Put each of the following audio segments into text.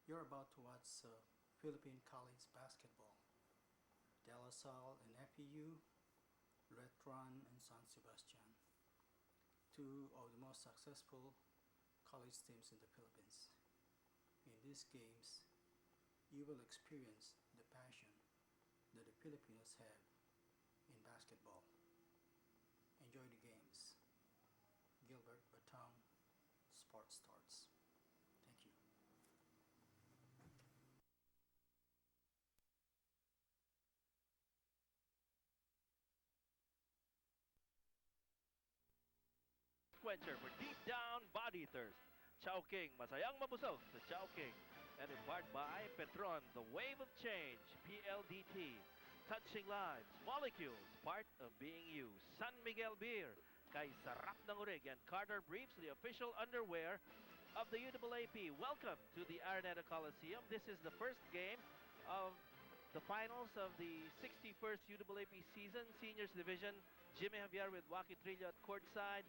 You're about to watch Philippine college basketball. De La Salle and FEU, Letran and San Sebastian, two of the most successful college teams in the Philippines. In these games, you will experience the passion that the Filipinos have in basketball. Enjoy the games. Gilbert Batang, Sports Starts. Thank you. Quencher for deep down body thirst. Chowking, masayang mabusog sa Chowking. And embarked by Petron, the wave of change, PLDT. Touching lives, molecules, part of being you. San Miguel Beer, kay sarap ng urig. And Carter Briefs, the official underwear of the UAAP. Welcome to the Araneta Coliseum. This is the first game of the finals of the 61st UAAP season, Seniors Division. Jimmy Javier with Waki Trillo at courtside.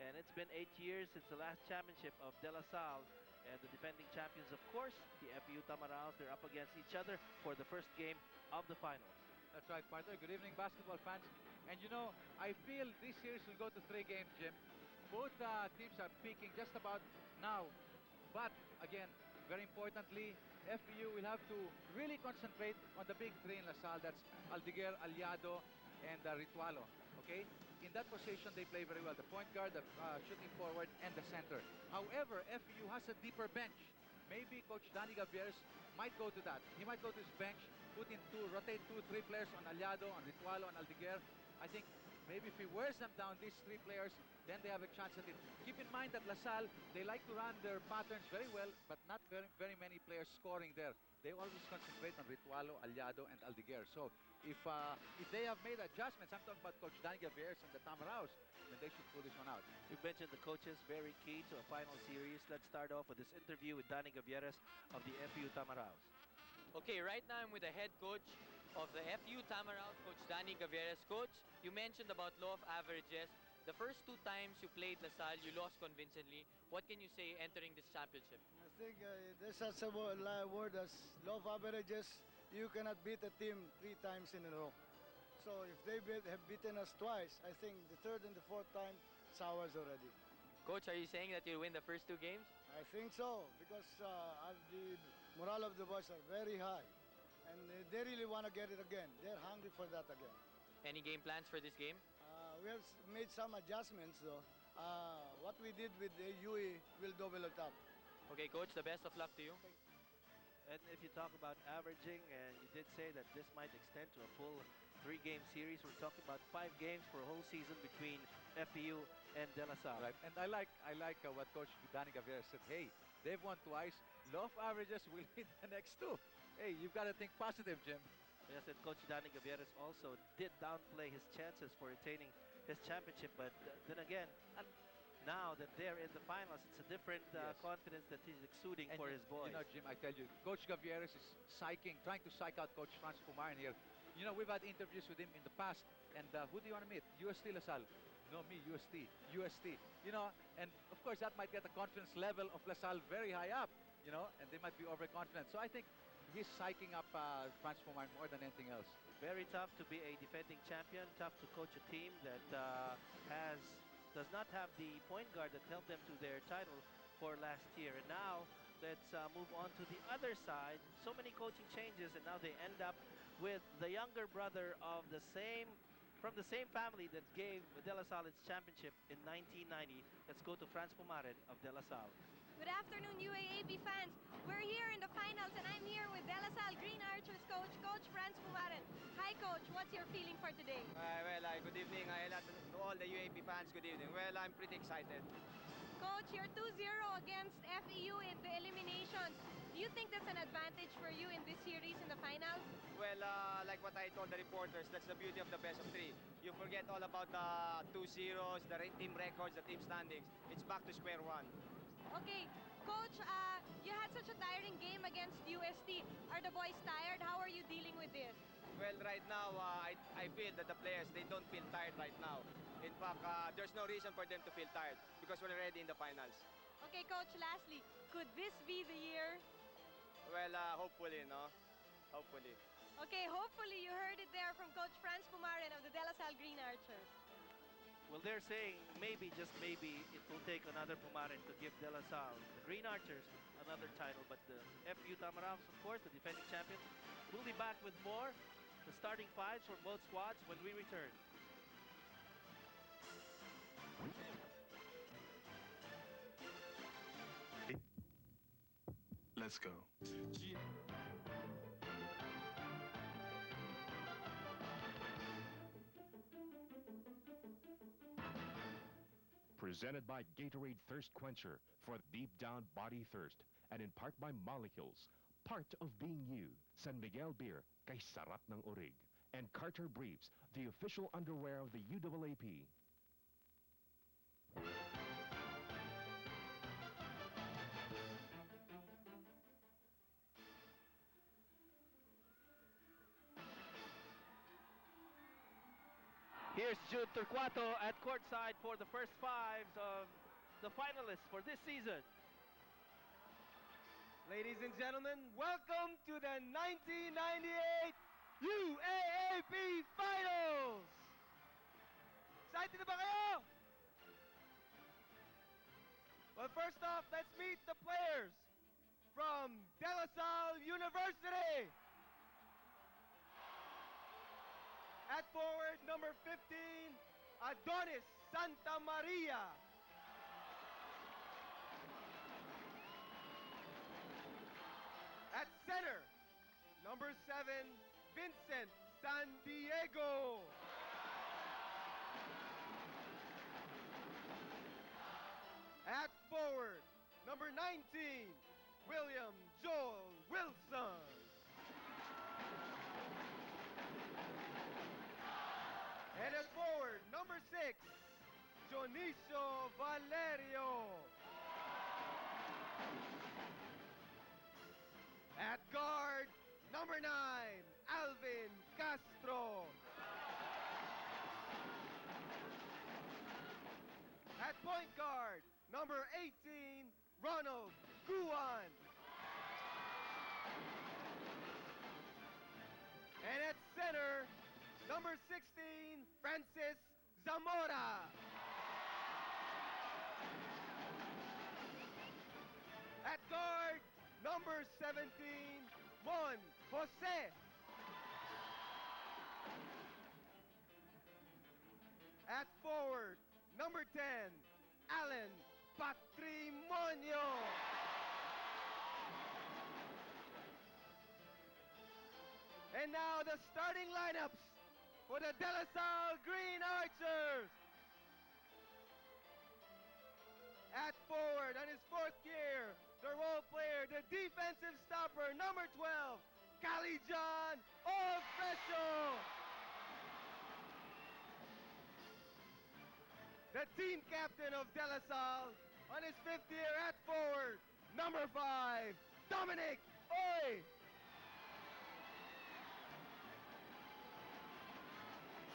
And it's been 8 years since the last championship of De La Salle. And the defending champions, of course, the FEU Tamaraos, they're up against each other for the first game of the finals. That's right, partner. Good evening, basketball fans. And you know, I feel this series will go to 3 games, Jim. Both teams are peaking just about now. But again, very importantly, FEU will have to really concentrate on the big 3 in La Salle. That's Aldeguer, Aliado, and Ritualo. Okay? In that position, they play very well. The point guard, the shooting forward, and the center. However, FEU has a deeper bench. Maybe Coach Danny Gavieres might go to that. He might go to his bench, rotate 2-3 players on Aliado, on Ritualo, on Aldeguer. I think maybe if he wears them down, these 3 players, then they have a chance at it. Keep in mind that La Salle, they like to run their patterns very well, but not very many players scoring there. They always concentrate on Ritualo, Aliado, and Aldeguer. So if they have made adjustments, I'm talking about Coach Danny Gavieres and the Tamaraos, then they should pull this one out. You mentioned the coaches, very key to a final series. Let's start off with this interview with Danny Gavieres of the FEU Tamaraos. Okay, right now I'm with the head coach of the FEU Tamaraos, Coach Danny Gavieres. Coach, you mentioned about law of averages. The first 2 times you played La Salle, you lost convincingly. What can you say entering this championship? I think there's such a word as law of averages. You cannot beat a team 3 times in a row. So if they have beaten us twice, I think the 3rd and the 4th time, it's ours already. Coach, are you saying that you'll win the first 2 games? I think so, because the morale of the boys are very high. And they really want to get it again. They're hungry for that again. Any game plans for this game? We have made some adjustments, though. What we did with the UE will double it up. Okay, Coach, the best of luck to you. And if you talk about averaging, and you did say that this might extend to a full 3-game series, we're talking about 5 games for a whole season between FEU and De La Salle. Right, and I like what Coach Danny Gavieres said. Hey, they've won twice. Law of averages will hit the next 2. Hey, you've got to think positive, Jim. Yes, and Coach Danny Gavieres also did downplay his chances for retaining his championship, but then again, now that they're in the finals, it's a different confidence that he's exuding And for his boys. You know, Jim, I tell you, Coach Gavieres is trying to psych out Coach Franz Pumaran here. You know, we've had interviews with him in the past, and who do you want to meet? UST La Salle. No, me, UST. You know, and of course that might get the confidence level of La Salle very high up, you know, and they might be overconfident. So I think he's psyching up Franz Pumaran more than anything else. Very tough to be a defending champion, tough to coach a team that does not have the point guard that helped them to their title for last year. And now let's move on to the other side. So many coaching changes, and now they end up with the younger brother of from the same family that gave De La Salle its championship in 1990. Let's go to Franz Pumaran of De La Salle. Good afternoon, UAAP fans. We're here in the finals, and I'm here with De La Salle Green Archers coach, Coach Franz Pumaran. Hi, Coach. What's your feeling for today? Good evening. To all the UAP fans, good evening. Well, I'm pretty excited. Coach, you're 2-0 against FEU in the eliminations. Do you think that's an advantage for you in this series in the finals? Well, like what I told the reporters, that's the beauty of the best of 3. You forget all about the 2-0s, the team records, the team standings. It's back to square one. Okay, Coach, you had such a tiring game against UST. Are the boys tired? How are you dealing with this? Well, right now, I feel that the players, they don't feel tired right now. In fact, there's no reason for them to feel tired because we're already in the finals. Okay, Coach, lastly, could this be the year Well, hopefully, no? Hopefully. Okay, hopefully you heard it there from Coach Franz Pumaren of the De La Salle Green Archers. Well, they're saying maybe, just maybe, it will take another Pumaren to give De La Salle, the Green Archers, another title. But the FU Tamarals, of course, the defending champions, will be back with more. The starting fives from both squads when we return. Let's go. Presented by Gatorade Thirst Quencher for deep down body thirst, and in part by Molecules, part of being you. San Miguel Beer, kay sarap ng orig. And Carter Briefs, the official underwear of the UAAP. Here's Jude Turquato at courtside for the first fives of the finalists for this season. Ladies and gentlemen, welcome to the 1998 UAAP Finals! Excited na ba kayo? Well, first off, let's meet the players from De La Salle University. At forward, number 15, Adonis Santa Maria. At center, number 7, Vincent San Diego. At forward, number 19, William Joel Wilson. And at forward, number 6, Dionisio Valerio. At guard, number 9, Alvin Castro. At point guard, number 18, Ronald Guan. And at center, number 16, Francis Zamora. At guard, number 17, Mon Jose. At forward, number 10, Alan Patrimonio. And now the starting lineups for the De La Salle Green Archers. At forward, on his 4th year, the role player, the defensive stopper, number 12, Calijan Ofrecio. The team captain of De La Salle, on his 5th year at forward, number 5, Dominic Oy.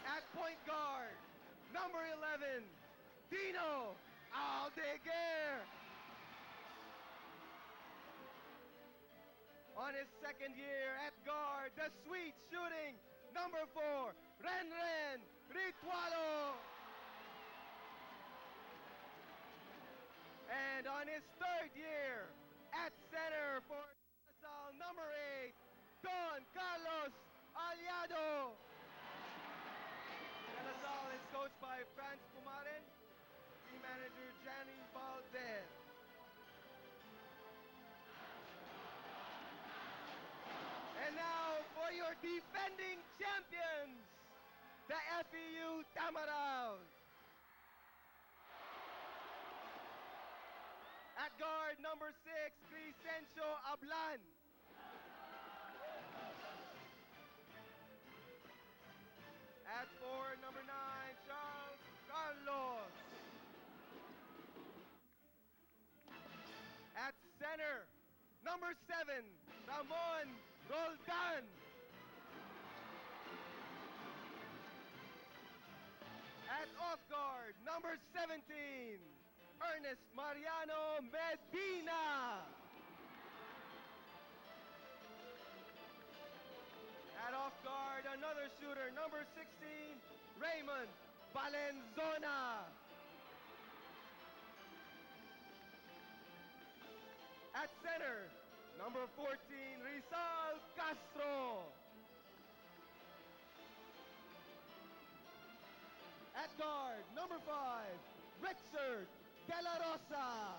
At point guard, number 11, Dino Aldeguer. On his 2nd year at guard, the sweet shooting, number 4, Renren Ritualo. And on his 3rd year at center for De La Salle, number 8, Don Carlos Aliado. De La Salle is coached by Franz Pumaren, team manager Gianni Valdez. And now for your defending champions, the FEU Tamarals. At guard, number 6, Crescencio Ablan. At forward, number 9, Charles Carlos. At center, number 7, Ramon Roldan. At off guard, number 17, Ernest Mariano Medina. corner shooter, number 16, Raymond Valenzona. At center, number 14, Rizal Castro. At guard, number 5, Richard De La Rosa.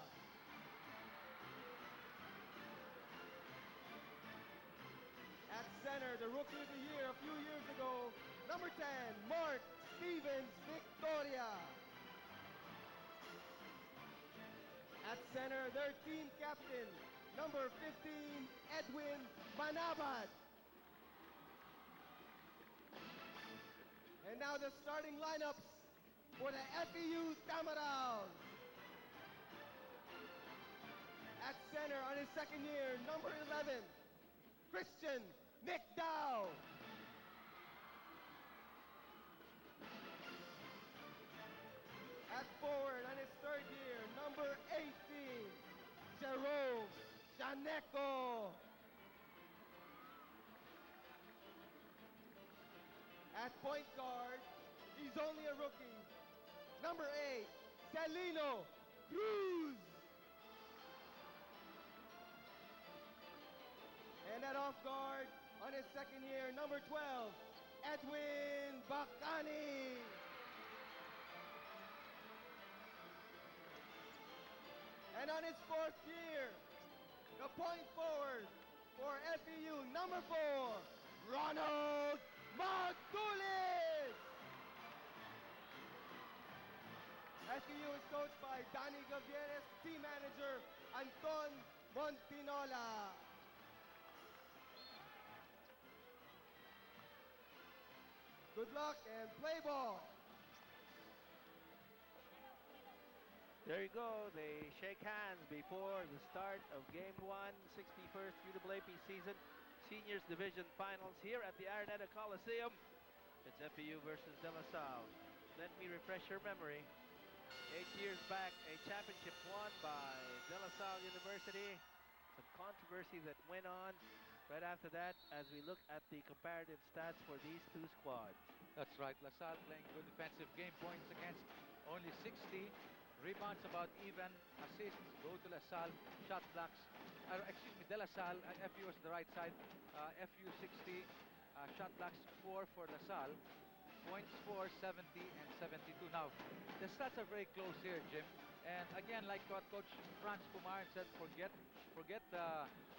At center, the Rookie of the Year a few years ago, number 10, Mark Stevens Victoria. At center, their team captain, number 15, Edwin Manabat. And now the starting lineups for the FEU Tamaraw. At center on his second year, number 11, Christian Nick Dow. At forward on his third year, number 18, Jerome Janeco. At point guard, he's only a rookie, number 8, Celino Cruz. And at off guard, on his second year, number 12, Edwin Bacani. And on his fourth year, the point forward for FEU, number 4, Ronald Magdulis. FEU is coached by Danny Gavieres, team manager Anton Montinola. Good luck and play ball. There you go. They shake hands before the start of Game 1, 61st UAAP season Seniors Division Finals here at the Araneta Coliseum. It's FEU versus De La Salle. Let me refresh your memory. 8 years back, a championship won by De La Salle University. Some controversy that went on right after that as we look at the comparative stats for these two squads. That's right. La Salle playing good defensive game, points against only 60. Rebounds about even. Assists go to La Salle. Shot blocks. Excuse me, De La Salle. FEU is the right side. FEU 60. Shot blocks 4 for La Salle. Points for 70 and 72. Now, the stats are very close here, Jim. And again, like what Coach Franz Pumaran said, forget the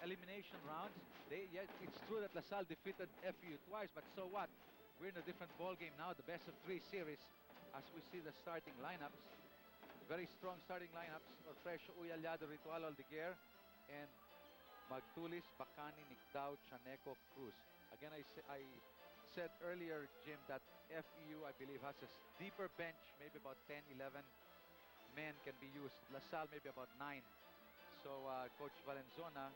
elimination rounds. It's true that La Salle defeated FEU twice, but so what? We're in a different ball game now, the best of 3 series. As we see the starting lineups, very strong starting lineups for Fresho, Uyaliado, Ritualo, Aldiguer, and Magdulis, Bacani, Nicdao, Chaneco, Cruz. Again, I said earlier, Jim, that FEU, I believe, has a deeper bench, maybe about 10, 11 men can be used. La Salle, maybe about 9. So Coach Valenzona,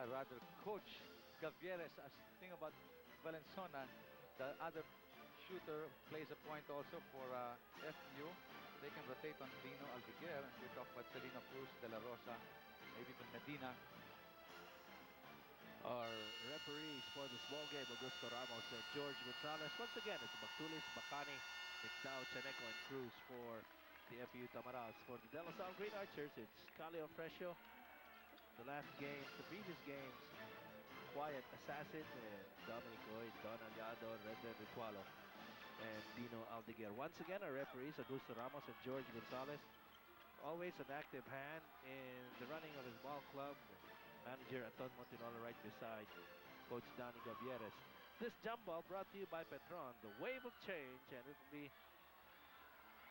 rather Coach Gavieres, thing about Valenzona, the other shooter plays a point also for FEU. They can rotate on Dino Aldiguer, and we're talking about Celino Cruz, De La Rosa, maybe even Medina. Our referees for this ball game, Augusto Ramos and George Gonzalez. Once again, it's Magdulis, Bacani, Nicdao, Chaneco, and Cruz for the FEU Tamaraws. For the De La Salle Green Archers, it's Calio Fresho. The last games, the previous games, Quiet Assassin, and Dominic Lloyd, Don Aliado, Reden Ritualo, and Dino Aldiguer. Once again, our referees, Augusto Ramos and George Gonzalez. Always an active hand in the running of his ball club. Manager Anton Montinola right beside Coach Danny Gavieres. This jump ball brought to you by Petron, the wave of change, and it will be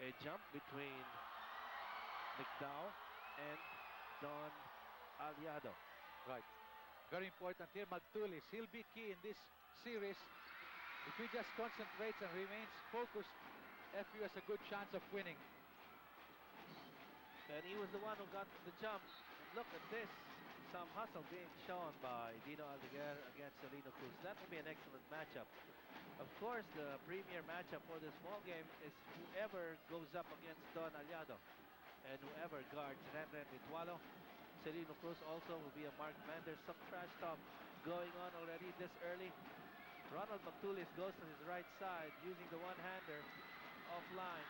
a jump between Nicdao and Don Aliado. Right. Very important here, Magdulis. He'll be key in this series. If he just concentrates and remains focused, FEU has a good chance of winning. And he was the one who got the jump. And look at this. Some hustle being shown by Dino Aldiguer against Celino Cruz. That will be an excellent matchup. Of course, the premier matchup for this ball game is whoever goes up against Don Aliado and whoever guards Renden Ritualo. Celino Cruz also will be a marked man. There's some trash talk going on already this early. Ronald Magtulis goes to his right side using the one-hander offline.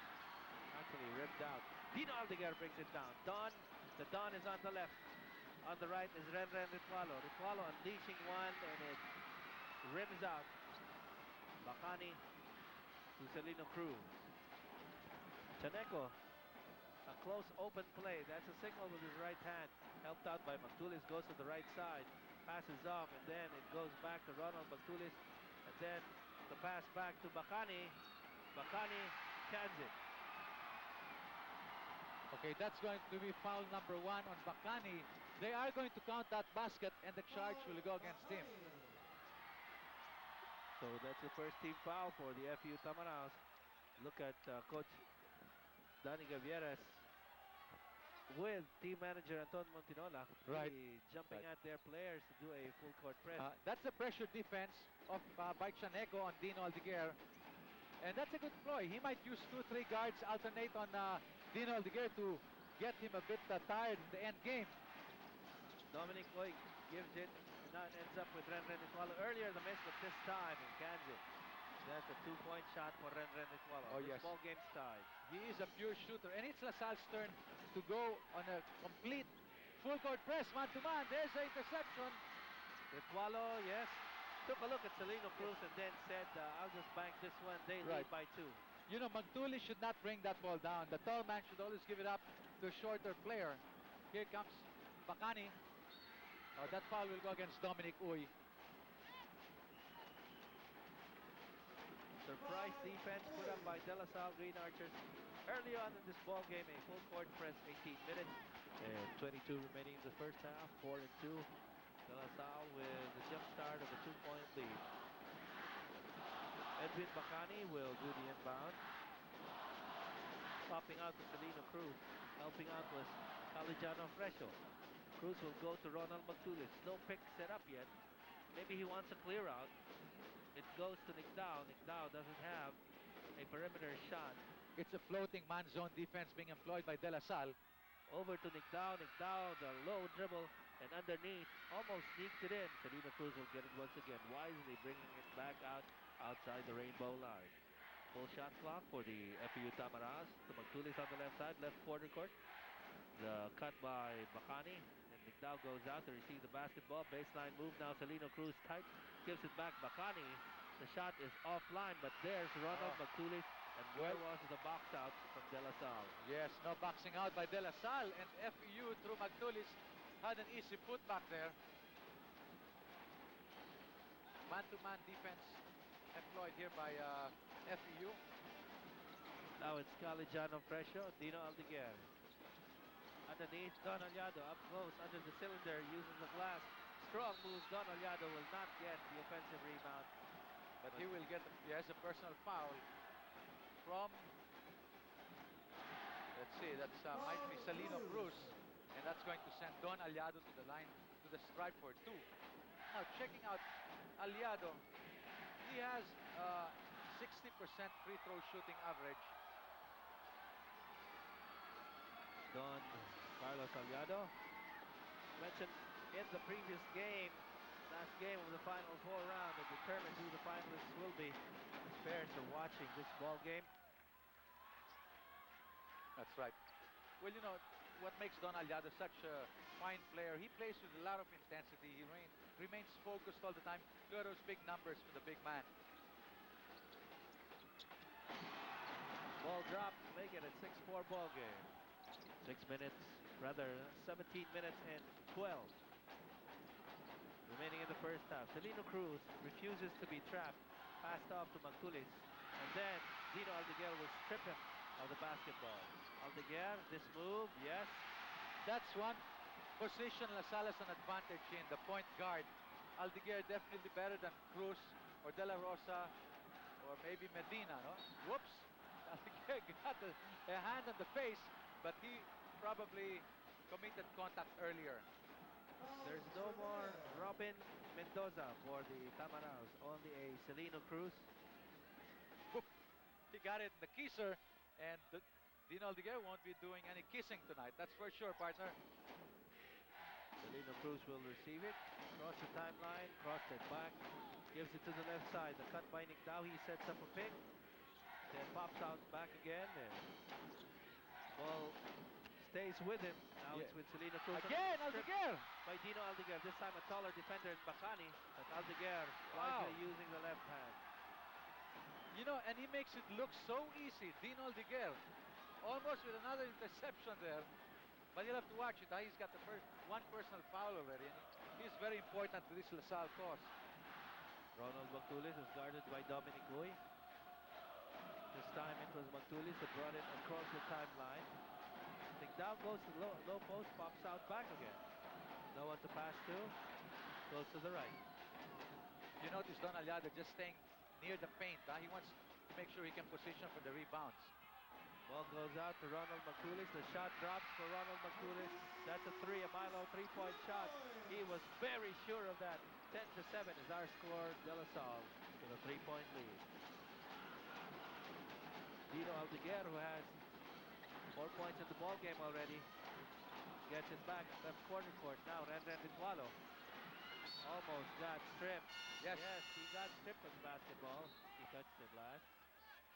Actually ripped out. Dino Aldeguer brings it down. The Don is on the left. On the right is Renren Ritualo. Ritualo unleashing one and it rims out. Bacani to Celino Cruz. Chaneco, a close open play. That's a signal with his right hand. Helped out by Magtulis, goes to the right side. Passes off and then it goes back to Ronald Magtulis. And then the pass back to Bacani. Bacani cans it. Okay, that's going to be foul number 1 on Bacani. They are going to count that basket and the charge will go against him. So that's the first team foul for the FU Tamaraos. Look at Coach Danny Gavieres with team manager Anton Montinola Right. really jumping at their players to do a full court press. That's the pressure defense of by Chaneco on Dino Aldeguer. And that's a good ploy. He might use 2-3 guards, alternate on Dino Aldeguer to get him a bit tired in the end game. Dominic Oy gives it and now it ends up with Renren Ritualo. Earlier the miss, but this time in Kansas. That's a 2-point shot for Renren Ritualo. Oh, this yes. ball game's tied. He is a pure shooter. And it's LaSalle's turn to go on a complete full court press, man-to-man. There's the interception. Ritualo, yes. Took a look at Celino Cruz and then said, I'll just bank this one. They lead Right. by 2. You know, Magtulis should not bring that ball down. The tall man should always give it up to a shorter player. Here comes Bacani. Oh, that foul will go against Dominic Uy. Surprise defense put up by De La Salle Green Archers. Early on in this ball game, a full court press, 18 minutes and 22 remaining in the first half. 4-2. De La Salle with the jump start of a 2-point lead. Edwin Bacani will do the inbound. Popping out to Celino Cruz. Helping out was Calijano Fresho. Cruz will go to Ronald Magtulis. No pick set up yet. Maybe he wants a clear out. It goes to Nick Dow. Nick Dow doesn't have a perimeter shot. It's a floating man zone defense being employed by De La Salle. Over to Nick Dow. Nick Dow, the low dribble and underneath. Almost sneaked it in. Celino Cruz will get it once again. Wisely bringing it back out outside the rainbow line. Full shot clock for the FU Tamaraos. To Magtulis on the left side, left quarter court. The cut by Bacani. And Nick Dow goes out to receive the basketball. Baseline move now. Celino Cruz tight. Gives it back. Bacani. The shot is offline, but there's Ronald Magtulis. And where was the box out from De La Salle? Yes, no boxing out by De La Salle. And FEU through Magtulis had an easy putback there. Man-to-man defense employed here by FEU. Now it's Calijano Fresho, Dino Aldeguer. Underneath, Don Aliado up close under the cylinder, uses the glass. Strong moves, Don Aliado will not get the offensive rebound. But he will get, he has a personal foul from, let's see, that's might be Celino Cruz. And that's going to send Don Aliado to the line, to the stripe for 2. Now checking out Aliado, he has 60% free throw shooting average. Don Carlos Aliado mentioned in the previous game, last game of the Final Four round, that determines who the finalists will be. His parents are watching this ball game. That's right. Well, you know, what makes Don Aliado such a fine player, he plays with a lot of intensity. He remains focused all the time. Look at those big numbers for the big man. Ball drop, make it a 6-4 ball game. 17 minutes and 12 remaining in the first half. Celino Cruz refuses to be trapped. Passed off to Magtulis. And then Dino Aldeguer will strip him of the basketball. Aldeguer, this move, yes. That's one position LaSalle has an advantage in, the point guard. Aldeguer definitely better than Cruz or De La Rosa or maybe Medina, no? Whoops! Aldeguer got a hand on the face, but he probably committed contact earlier. There's no more Robin Mendoza for the Tamaraos. Only a Celino Cruz. Whoop. He got it in the kisser, and Dino Aldeguer won't be doing any kissing tonight. That's for sure, partner. Salino Cruz will receive it. Cross the timeline, cross it back. Gives it to the left side. The cut by Nicdao. He sets up a pick. Then pops out back again. And ball stays with him. Now it's with Salino Cruz. Again, Aldeguer! By Dino Aldeguer. This time a taller defender in Bacani. But Aldeguer wisely using the left hand. You know, and he makes it look so easy. Dino Aldeguer, almost with another interception there. But you'll have to watch it. He's got the one personal foul already. And he's very important to this LaSalle cause. Ronald Magtulis is guarded by Dominic Uy. This time it was Magtulis that brought it across the timeline. Nicdao goes to the low post, pops out back again. No one to pass to. Goes to the right. You notice Don Aliado just staying near the paint. He wants to make sure he can position for the rebounds. Ball goes out to Ronald Magtulis. The shot drops for Ronald Magtulis. That's a three, a Milo three-point shot. He was very sure of that. 10-7 is our score. De La Salle with a three-point lead. Dino Aldeguer, who has 4 points in the ball game already, gets it back left corner court. Now Renren Ritualo almost got stripped. Yes, he got stripped of the basketball. He touched it last.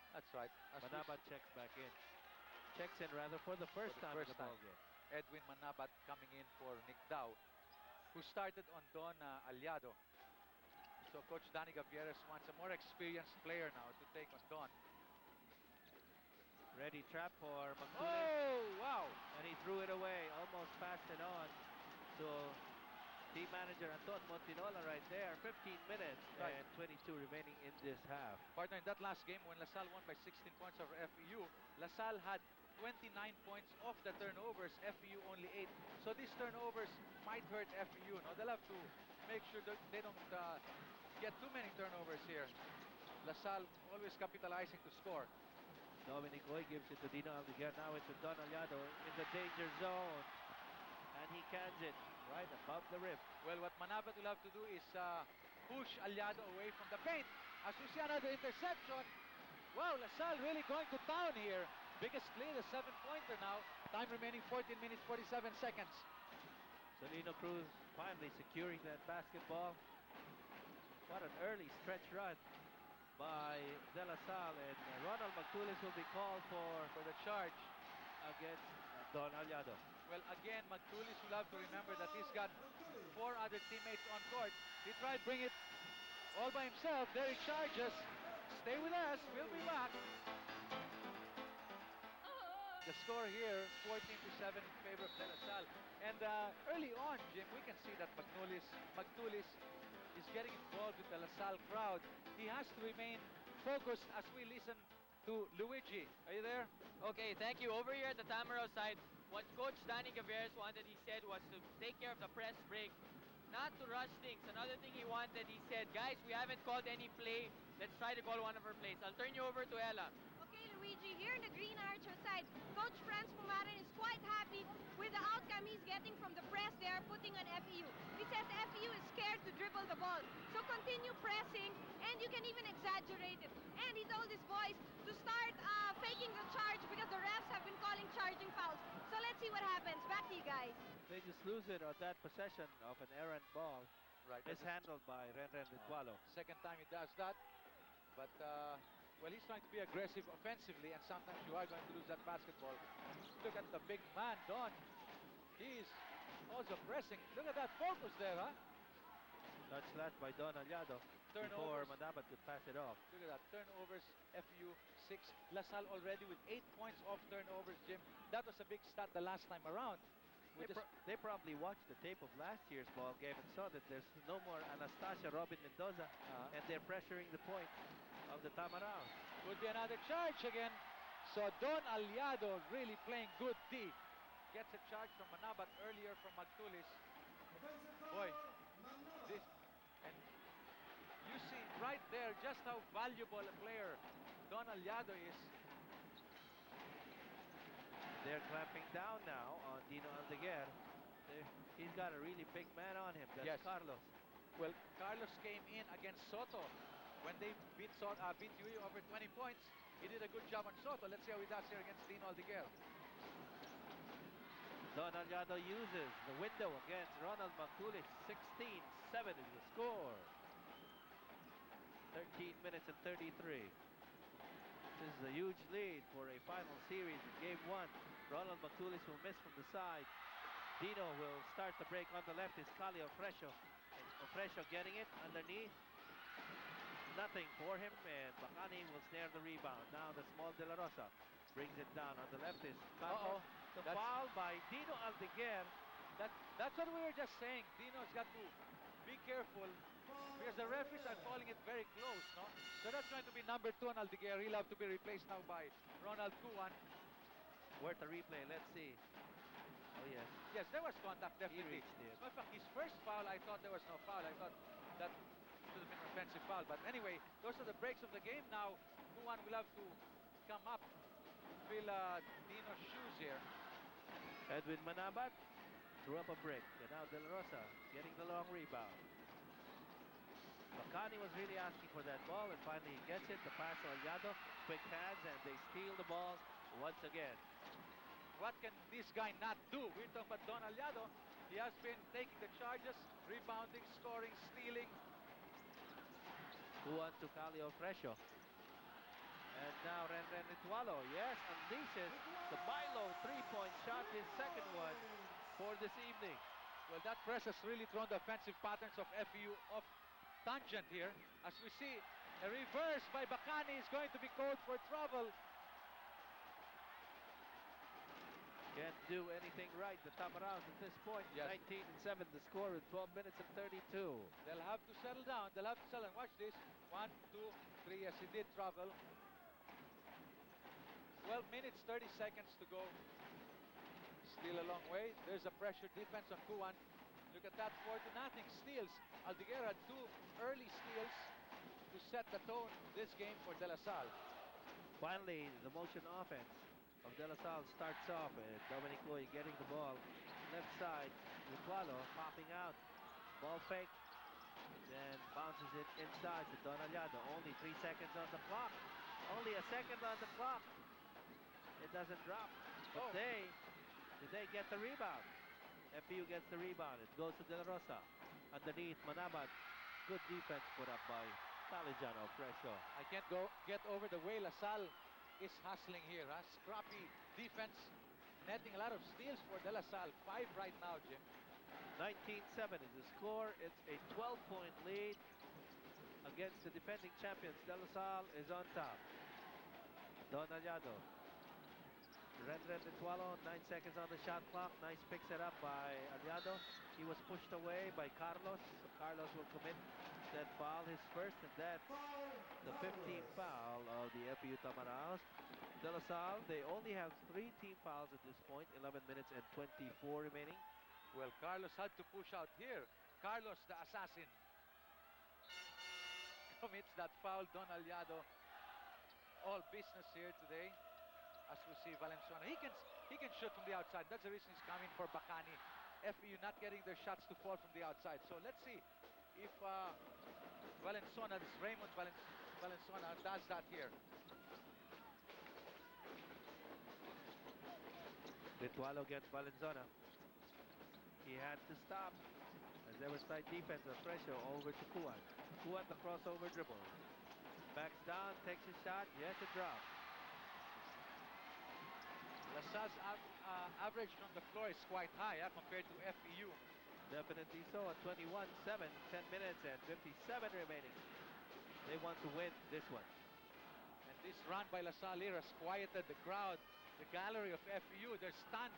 That's right. Manabat checks back in. Checks in rather for the first time in the ball game. Edwin Manabat coming in for Nicdao, who started on Don Aliado. So Coach Danny Gavieres wants a more experienced player now to take on Don. Ready trap for Magtulis. Oh, wow! And he threw it away. Almost passed it on to team manager Anton Montinola right there. 15 minutes and 22 remaining in this half. Partner, in that last game when LaSalle won by 16 points over FEU, LaSalle had 29 points off the turnovers, FEU only 8. So these turnovers might hurt FEU. No? They'll have to make sure that they don't get too many turnovers here. LaSalle always capitalizing to score. Dominic Uy gives it to Dino Aldeguer. Now it's to Don Aliado in the danger zone. And he cans it right above the rim. Well, what Manabat will have to do is push Aliado away from the paint. As we see another interception. Wow, LaSalle really going to town here. Biggest lead, a 7-pointer now. Time remaining 14 minutes, 47 seconds. Salino Cruz finally securing that basketball. What an early stretch run by De La Salle, and Ronald Magtulis will be called for the charge against Don Aliado. Well, again, Magtulis will have to remember that he's got 4 other teammates on court. He tried to bring it all by himself. There he charges. Stay with us. We'll be back. The score here, 14-7 in favor of De La Salle. And early on, Jim, we can see that Magtulis is getting involved with the La Salle crowd. He has to remain focused as we listen to Luigi. Are you there? Okay, thank you. Over here at the Tamaraw side, what Coach Danny Gavieres wanted, he said, was to take care of the press break, not to rush things. Another thing he wanted, he said, guys, we haven't called any play. Let's try to call one of our plays. I'll turn you over to Ella. Okay, Luigi, here in the Green Archer side, Coach Franz Pumaren is quite happy with the outcome he's getting from the press they are putting on FEU. He says FEU is scared to dribble the ball. So continue pressing, and you can even exaggerate it. And he told his boys to start faking the charge because the refs have been calling charging fouls. So let's see what happens. Back to you guys. They just lose it on that possession of an errant ball. Right. Mishandled by Renren Ritualo. Second time he does that. But, well, he's trying to be aggressive offensively, and sometimes you are going to lose that basketball. Look at the big man, Don. He's also pressing. Look at that focus there, huh? Touch that by Don Aliado. Before Manabat could pass it off. Look at that. Turnovers, FEU 6. LaSalle already with 8 points off turnovers, Jim. That was a big stat the last time around. They probably watched the tape of last year's ball game and saw that there's no more Anastasia Robin Mendoza, and they're pressuring the point of the Tamaraw. Would be another charge again. So Don Aliado really playing good D. Gets a charge from Manabat earlier from Magtulis. Boy, this, and you see right there just how valuable a player Don Aliado is. They're clamping down now on Dino Aldeguer. He's got a really big man on him. That's Carlos. Well, Carlos came in against Soto when they beat UAE over 20 points. He did a good job on Soto. Let's see how he does here against Dino Aldeguer. Don Aliado uses the window against Ronald Magtulis. 16-7 is the score. 13 minutes and 33. This is a huge lead for a final series in Game 1. Ronald Magtulis will miss from the side. Dino will start the break on the left. Is Cali Ofrecio. And Ofrecio getting it underneath. Nothing for him, and Bacani will snare the rebound. Now the small De La Rosa brings it down. On the left is Carlos. The foul by Dino Aldeguer. That's what we were just saying. Dino's got to be careful because the referees are calling it very close, no? So that's going to be number 2 on Aldeguer. He'll have to be replaced now by Ronald Cuan. Worth a replay. Let's see. Oh, yes. Yes, there was contact, definitely. He reached it. In fact, his first foul, I thought there was no foul. I thought that should have been an offensive foul. But anyway, those are the breaks of the game now. Cuan will have to come up, fill Dino's shoes here. Edwin Manabat threw up a break. And now De La Rosa getting the long rebound. Bacani was really asking for that ball, and finally he gets it. The pass to Aliado. Quick hands, and they steal the ball once again. What can this guy not do? We're talking about Don Aliado. He has been taking the charges, rebounding, scoring, stealing. Cuan to Cali Ofrecio. And now Renren Ritualo, yes, unleashes the Milo three-point shot, his second one for this evening. Well, that press has really thrown the offensive patterns of FEU off tangent here. As we see, a reverse by Bacani is going to be called for trouble. Can't do anything right, the Tamaraos at this point. Yes. 19-7 the score in 12 minutes and 32. They'll have to settle down. They'll have to settle. Watch this. 1, 2, 3. Yes, he did travel. 12 minutes, 30 seconds to go. Still a long way. There's a pressure defense on Cuan. Look at that, 4-0 steals. Aldeguer had 2 early steals to set the tone this game for De La Salle. Finally, the motion offense of De La Salle starts off with Dominic Uy getting the ball left side. Ritualo popping out. Ball fake. Then bounces it inside to Don Aliado. Only 3 seconds on the clock. Only a second on the clock. It doesn't drop. But did they get the rebound? FPU gets the rebound. It goes to De La Rosa. Underneath, Manabat. Good defense put up by Calijan Ofrecio. I can't get over the way La Salle is hustling here. Huh? Scrappy defense, netting a lot of steals for De La Salle. 5 right now, Jim. 19-7 is the score. It's a 12-point lead against the defending champions. De La Salle is on top. Don Aliado. Renren Ritualo, 9 seconds on the shot clock. Nice picks it up by Aliado. He was pushed away by Carlos. Carlos will commit that foul, his first, and that's the 15th foul of the FPU Tamaraos. De La Salle, they only have 3 team fouls at this point, 11 minutes and 24 remaining. Well, Carlos had to push out here. Carlos, the assassin, commits that foul. Don Aliado, all business here today. As we see Valenzuela, he can shoot from the outside. That's the reason he's coming for Bacani. FEU not getting their shots to fall from the outside. So let's see if Valenzuela, this Raymond Valenzuela, does that here. Ritualo against Valenzuela. He had to stop as there was tight defense of pressure over to Cuan. Cuan the crossover dribble. Backs down, takes his shot. Yes, it drops. La Salle's average from the floor is quite high compared to FEU. Definitely so. At 21-7, 10 minutes and 57 remaining. They want to win this one. And this run by La Salle here has quieted the crowd, the gallery of FEU. They're stunned.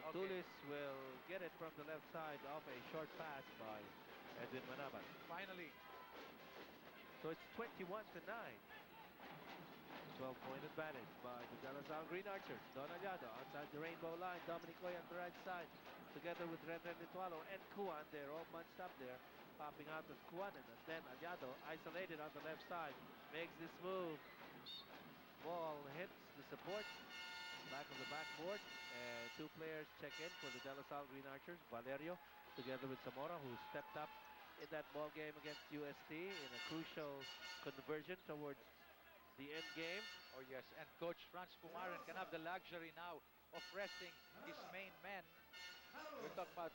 Magtulis will get it from the left side off a short pass by Edwin Manabat. Finally. So it's 21-9. 12-point advantage by the De La Salle Green Archers. Don Aliado outside the rainbow line. Dominic Uy on the right side. Together with Renren Ritualo and Cuan. They're all bunched up there. Popping out with Cuan. And then Aliado isolated on the left side. Makes this move. Ball hits the support. Back of the backboard. And 2 players check in for the De La Salle Green Archers. Valerio together with Zamora, who stepped up in that ball game against UST in a crucial conversion towards the end game. Oh yes, and Coach Franz Pumaren can have the luxury now of resting his main men. We'll talk about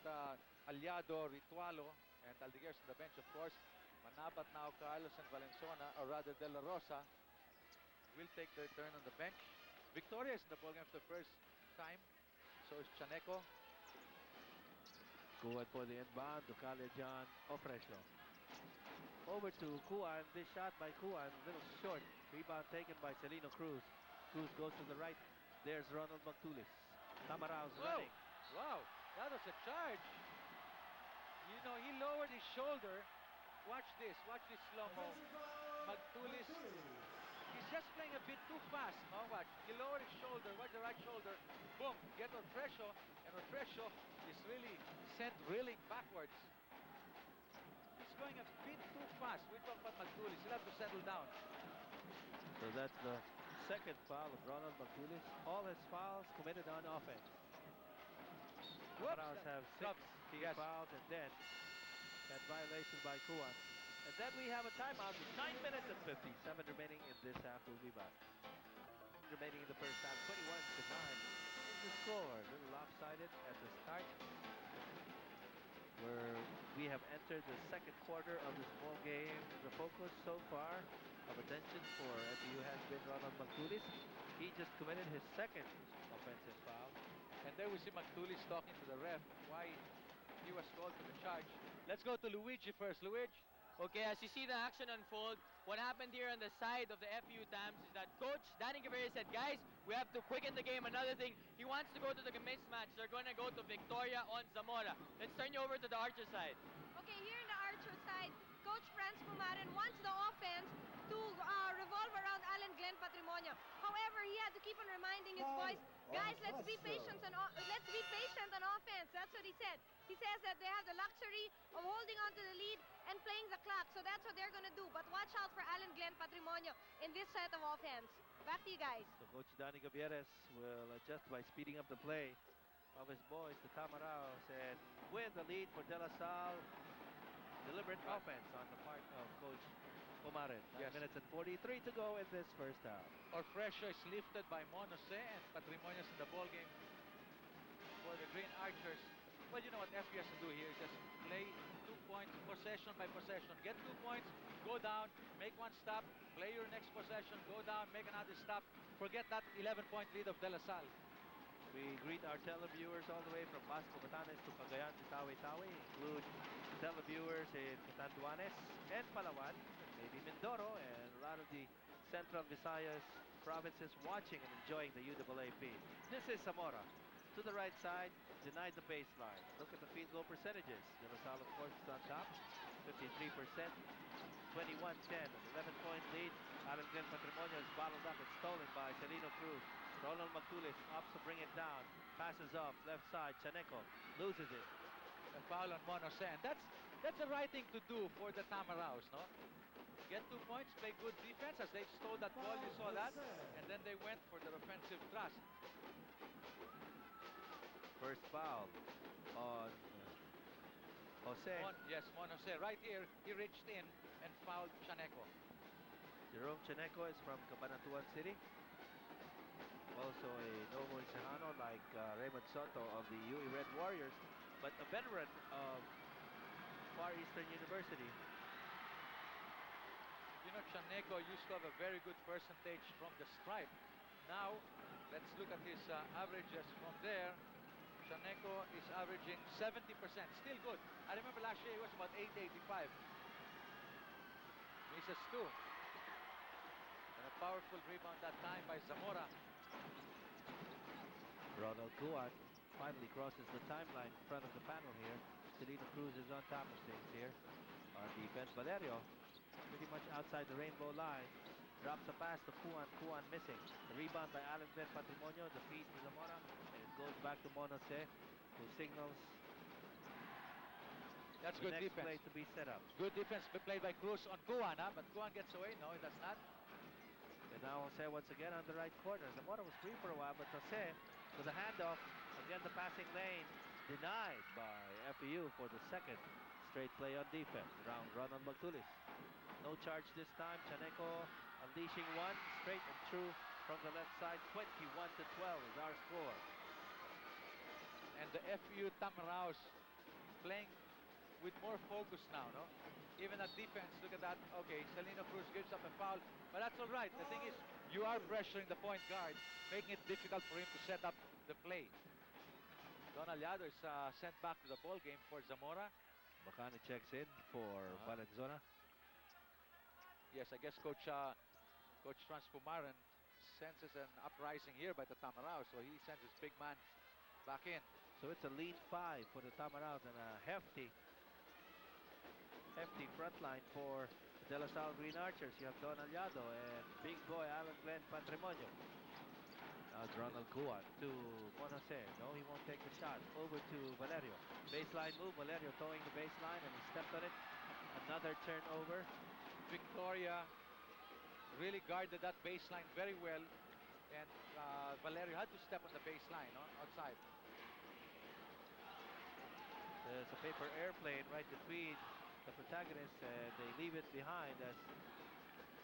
Aliado, Ritualo, and Aldiguers on the bench, of course. Manabat now, Carlos and Valenzuela, or rather De La Rosa, will take their turn on the bench. Victoria is in the ballgame for the first time. So is Chaneco. Kuan for the inbound. Ducalia John Ofrecio. Over to Kuan. This shot by Kuan, a little short. Rebound taken by Celino Cruz. Cruz goes to the right. There's Ronald Magtulis. Tamarao's running. Wow, that was a charge. You know, he lowered his shoulder. Watch this slow-mo. Magtulis, he's just playing a bit too fast. No, watch. He lowered his shoulder, watch the right shoulder. Boom, get Ofrecio, and Ofrecio is really sent reeling backwards. He's going a bit too fast. We talk about Magtulis. He'll have to settle down. So that's the second foul of Ronald Magtulis. All his fouls committed on offense. Tamaraos have 6 team fouls, and then that violation by Kuan. And then we have a timeout with 9 minutes and 57 remaining in this half. We'll be back. Remaining in the first half, 21-9 is the score. A little lopsided at the start, where we have entered the second quarter of this ball game. The focus so far of attention for FEU has been Ronald Magtulis. He just committed his second offensive foul. And there we see Magtulis talking to the ref why he was called for the charge. Let's go to Luigi first. Luigi. Okay, as you see the action unfold, what happened here on the side of the FU Tams is that Coach Danny Gaviria said, guys, we have to quicken the game. Another thing, he wants to go to the mismatch. They're going to go to Victoria on Zamora. Let's turn you over to the Archer side. Okay, here in the Archer side, Coach Franz Pumaren wants the offense to revolve around Alan Glenn Patrimonio. However, he had to keep on reminding his boys, guys, let's be patient on offense. That's what he said. He says that they have the luxury of holding on to the lead and playing the clock. So that's what they're going to do. But watch out for Alan Glenn Patrimonio in this set of offense. Back to you guys. So Coach Danny Gavieres will adjust by speeding up the play of his boys, the Tamaraos, and with the lead for De La Salle, deliberate offense on the part of Coach Pumaren. 9 minutes and 43 to go in this first half. Ofrecio is lifted by Monose, and Patrimonios in the ball game for the Green Archers. Well, you know what FU has to do here is just play 2 points, possession by possession. Get 2 points, go down, make one stop, play your next possession, go down, make another stop. Forget that 11-point lead of De La Salle. We greet our televiewers all the way from Basco, Batanes to Cagayan to Tawi-Tawi. Include televiewers in Catanduanes and Palawan, maybe Mindoro, and a lot of the Central Visayas provinces watching and enjoying the UAAP. This is Zamora. To the right side, denied the baseline. Look at the field goal percentages. De La Salle, of course, is on top. 53%, 21-10, 11-point lead. Alan Glenn Patrimonio is bottled up and stolen by Celino Cruz. Ronald Magtulis opts to bring it down. Passes off, left side. Chaneco loses it. A foul on Monose. And that's the right thing to do for the Tamaraos, no? Get 2 points, play good defense as they stole that ball, you saw that. And then they went for their offensive thrust. First foul on Jose. Yes, Monose. Right here, he reached in and fouled Chaneco. Jerome Chaneco is from Cabanatuan City. Also a Novo Ecijano like Raymond Soto of the UE Red Warriors, but a veteran of Far Eastern University. You know, Chaneco used to have a very good percentage from the stripe. Now, let's look at his averages from there. Chaneco is averaging 70%. Still good. I remember last year he was about 885. Misses 2. And a powerful rebound that time by Zamora. Ronald Kuan finally crosses the timeline in front of the panel here. Celino Cruz is on top of things here. On defense, Valerio pretty much outside the rainbow line. Drops a pass to Kuan. Kuan missing. The rebound by Alan Glenn Patrimonio. The feed to Zamora. And it goes back to Monose, who signals that's the good next defense. play to be set up. Good defense played by Cruz on Kuan, huh? But Kuan gets away. No, he does not. And now Jose once again on the right corner. Zamora was free for a while, but Jose with a handoff. Again, the passing lane denied by FEU for the second straight play on defense around Ronald Magtulis. No charge this time. Chaneco unleashing one straight and true from the left side. 21-12 is our score. And the FU Tamaraos playing with more focus now, no? Even at defense, look at that. Okay, Salino Cruz gives up a foul, but that's all right. The thing is, you are pressuring the point guard, making it difficult for him to set up the play. Don Aliado is sent back to the ball game for Zamora. Bacani checks in for Valenzuela. Yes, I guess Coach Transpumaran senses an uprising here by the Tamaraos, so he sends his big man back in. So it's a lean 5 for the Tamaraos and a hefty front line for De La Salle Green Archers. You have Don Aliado and big boy Alan Glenn Patrimonio. Now it's Ronald Cuan to Monose. No, he won't take the shot. Over to Valerio. Baseline move. Valerio towing the baseline and he stepped on it. Another turnover. Victoria really guarded that baseline very well, and Valerio had to step on the baseline, no? Outside. There's a paper airplane right between the protagonists and they leave it behind as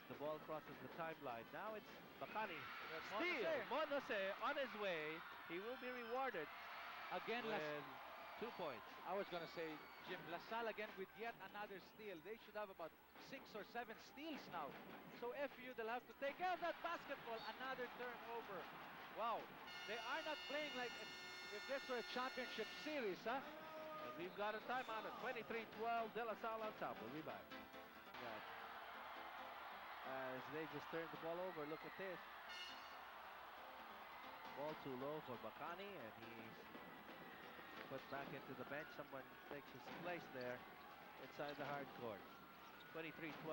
the ball crosses the timeline. Now it's Bacani. Steal! Monose on his way. He will be rewarded Again, with 2 points. I was going to say, Jim, LaSalle again with yet another steal. They should have about 6 or 7 steals now. So FU, they'll have to take care of that basketball. Another turnover. Wow. They are not playing like if this were a championship series, huh? And we've got a timeout at 23-12. De La Salle on top. We'll be back. As they just turned the ball over, look at this. Ball too low for Bacani, and he's put back into the bench. Someone takes his place there inside the hard court. 23-12.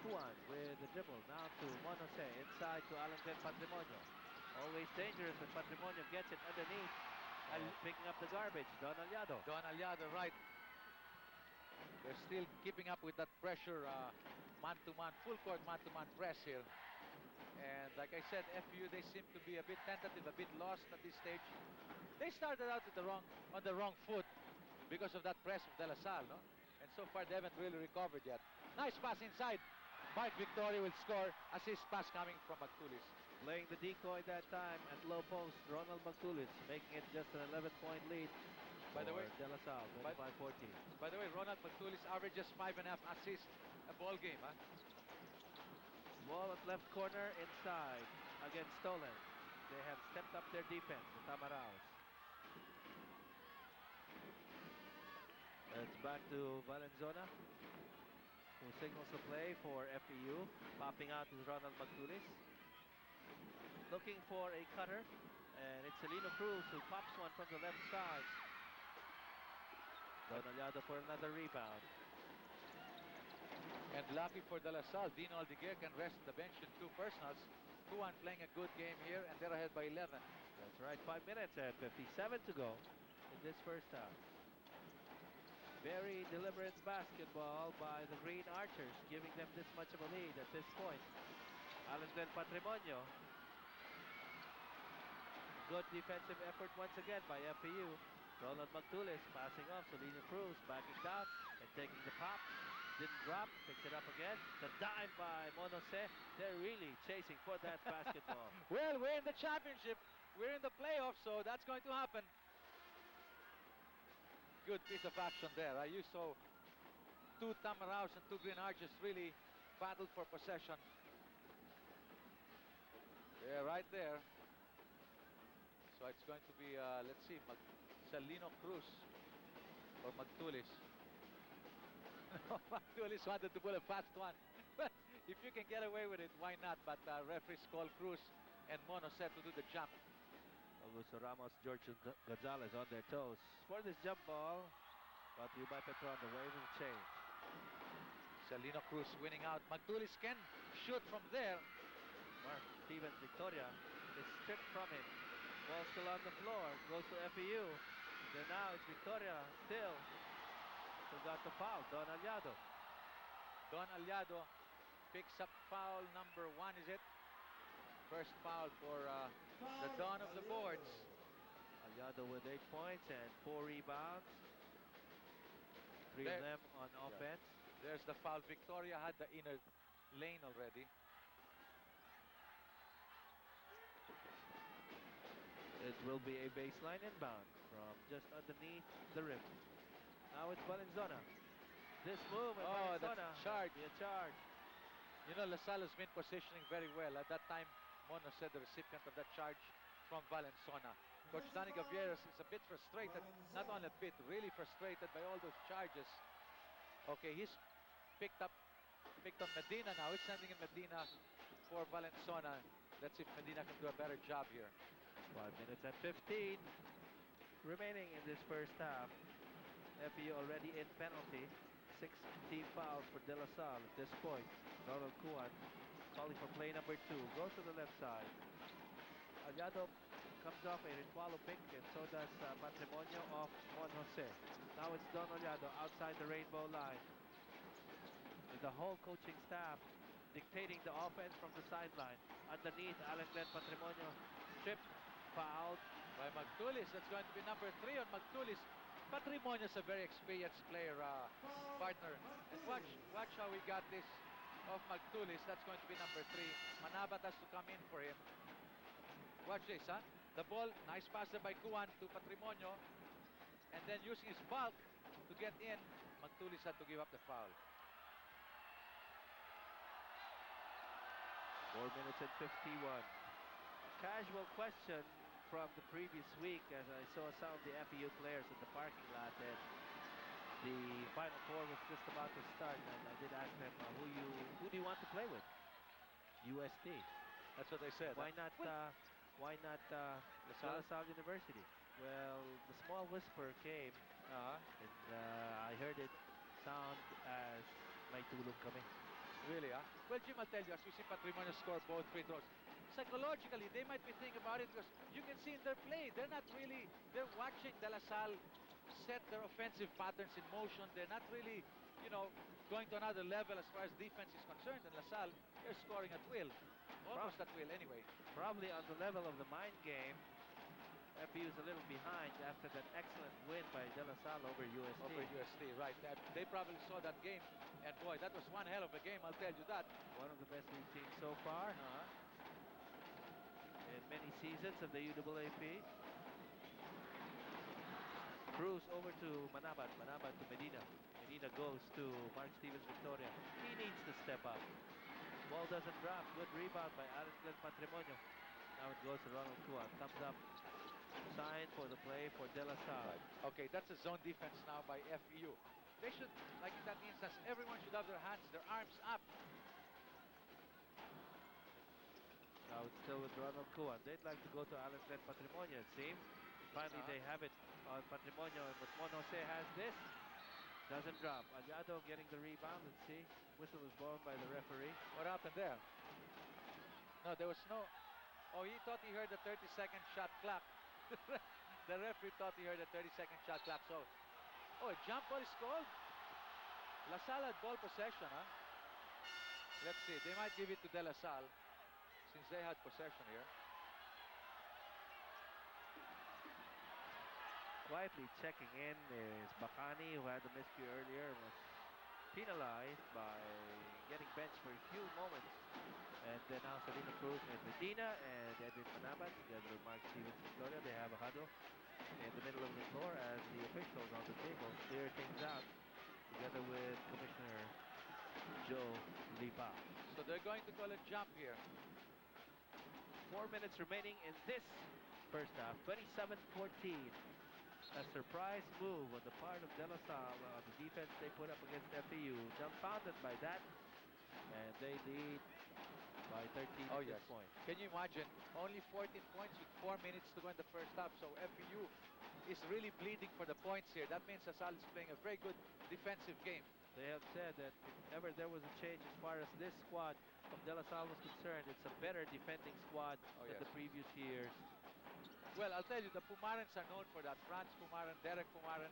Juan with the dribble. Now to Monose. Inside to Alan Glenn Patrimonio. Always dangerous when Patrimonio gets it underneath. And picking up the garbage. Don Aliado. Don Aliado, right. They're still keeping up with that pressure, man-to-man, full court man-to-man press here. And like I said, FU, they seem to be a bit tentative, a bit lost at this stage. They started out with on the wrong foot because of that press of De La Salle, no? And so far, they haven't really recovered yet. Nice pass inside. Mike Victoria will score. Assist pass coming from Magtulis. Playing the decoy that time at low post, Ronald Magtulis, making it just an 11-point lead. By the way, De La Salle, 25-14. By the way, Ronald Magtulis averages 5.5 assists a ball game, huh? Ball at left corner inside against Stolen. They have stepped up their defense, the Tamaraos. It's back to Valenzuela, who signals the play for FEU. Popping out is Ronald Magtulis. Looking for a cutter, and it's Celino Cruz who pops one from the left side. Don Aliado for another rebound. And lucky for De La Salle, Dino Aldiguer can rest the bench in 2 personals. Juan playing a good game here, and they're ahead by 11. That's right, 5 minutes and 57 to go in this first half. Very deliberate basketball by the Green Archers, giving them this much of a lead at this point. Alan Glenn Patrimonio. Good defensive effort once again by FEU. Ronald Magtulis passing off. Celino Cruz backing down and taking the pop. Didn't drop. Picks it up again. The dive by Monose. They're really chasing for that basketball. Well, we're in the championship. We're in the playoffs, so that's going to happen. Good piece of action there. You saw 2 Tamaraos and 2 Green Archers really battled for possession. Yeah, right there. So it's going to be, let's see, Celino Cruz or Magtulis. Magtulis wanted to pull a fast one. If you can get away with it, why not? But referees call Cruz and Mono set to do the jump. Augusto Ramos, George Gonzalez on their toes for this jump ball. Brought to you by Petron, the wave of change. Celino Cruz winning out. Magtulis can shoot from there. Mark Stevens Victoria is stripped from him. Ball still on the floor. Goes to FEU. Then now it's Victoria still. Still got the foul. Don Aliado. Don Aliado picks up foul number 1, is it? First foul for the Don of the boards. Aliado with 8 points and 4 rebounds. 3 of them on offense. There's the foul. Victoria had the inner lane already. It will be a baseline inbound from just underneath the rim. Now it's Valenzuela. This move and Oh, that's Valenzuela. a charge. Be a charge. You know, LaSalle has been positioning very well. At that time, Mono said the recipient of that charge from Valenzuela. Coach Danny Gavieras is a bit frustrated, not only a bit, really frustrated by all those charges. Okay, he's picked on Medina now. He's sending in Medina for Valenzuela. Let's see if Medina can do a better job here. 5 minutes and 15 remaining in this first half. FEU already in penalty. 6 team fouls for De La Salle at this point. Ronald Cuan calling for play number 2. Goes to the left side. Aliado comes off a Ritwalo pick, and so does Patrimonio off Mon Jose. Now it's Don Aliado outside the rainbow line. With the whole coaching staff dictating the offense from the sideline. Underneath, Alan Glenn Patrimonio stripped, fouled. By Magtulis, that's going to be number 3 on Magtulis. Patrimonio is a very experienced player, partner. And watch how we got this off Magtulis. That's going to be number 3. Manabat has to come in for him. Watch this, huh? The ball, nice pass there by Cuan to Patrimonio. And then using his bulk to get in, Magtulis had to give up the foul. 4 minutes and 51. Casual question from the previous week as I saw some of the FEU players in the parking lot, and the Final Four was just about to start, and I did ask them who do you want to play with? UST. That's what they said. Why not De La Salle University? Well, the small whisper came, and I heard it sound as may tulog kami. Really, huh? Well, Jim, I'll tell you, as we see Patrimonio score both free throws, psychologically, they might be thinking about it because you can see in their play, they're watching De La Salle set their offensive patterns in motion. They're not really, going to another level as far as defense is concerned. And La Salle, they're scoring at will. Almost at will, anyway. Probably on the level of the mind game, FEU is a little behind after that excellent win by De La Salle over UST. Over UST, right. They probably saw that game, and boy, that was one hell of a game, I'll tell you that. One of the best we've seen so far in many seasons of the UAAP. Cruz over to Manabat. Manabat to Medina. Medina goes to Mark Stevens Victoria. He needs to step up. Ball doesn't drop. Good rebound by Alex Glenn Patrimonio. Now it goes to Ronald Cuan. Comes up. Sign for the play for De La Salle. Right. Okay, that's a zone defense now by FEU. They should, like in that instance, everyone should have their hands, their arms up. Now it's still with Ronald Cuan. They'd like to go to Alex Glenn Patrimonio, it seems. Finally, they have it on Patrimonio, but Mon Jose has this. Doesn't drop. Aliado getting the rebound. Let's see. Whistle is blown by the referee. What happened there? No, there was no... Oh, he thought he heard the 30-second shot clock. The referee thought he heard the 30-second shot clock. So, a jump ball is called. La Salle had ball possession, huh? Let's see. They might give it to De La Salle since they had possession here. Quietly checking in is Bacani, who had the miscue earlier, was penalized by getting benched for a few moments. And then now Salina Cruz and Medina and Edwin Manabat together with Mark Stevens Victoria. They have a huddle in the middle of the floor as the officials on the table clear things out together with Commissioner Joe Lipa. So they're going to call a jump here. 4 minutes remaining in this first half. 27-14. A surprise move on the part of De La Salle on the defense they put up against FEU. Dumbfounded by that, and they lead by 13 at this point. Can you imagine? Only 14 points with 4 minutes to go in the first half. So FEU is really bleeding for the points here. That means La Salle is playing a very good defensive game. They have said that if ever there was a change as far as this squad of De La Salle was concerned, it's a better defending squad than the previous years. Well, I'll tell you, the Pumarans are known for that. Franz Pumaran, Derek Pumaran,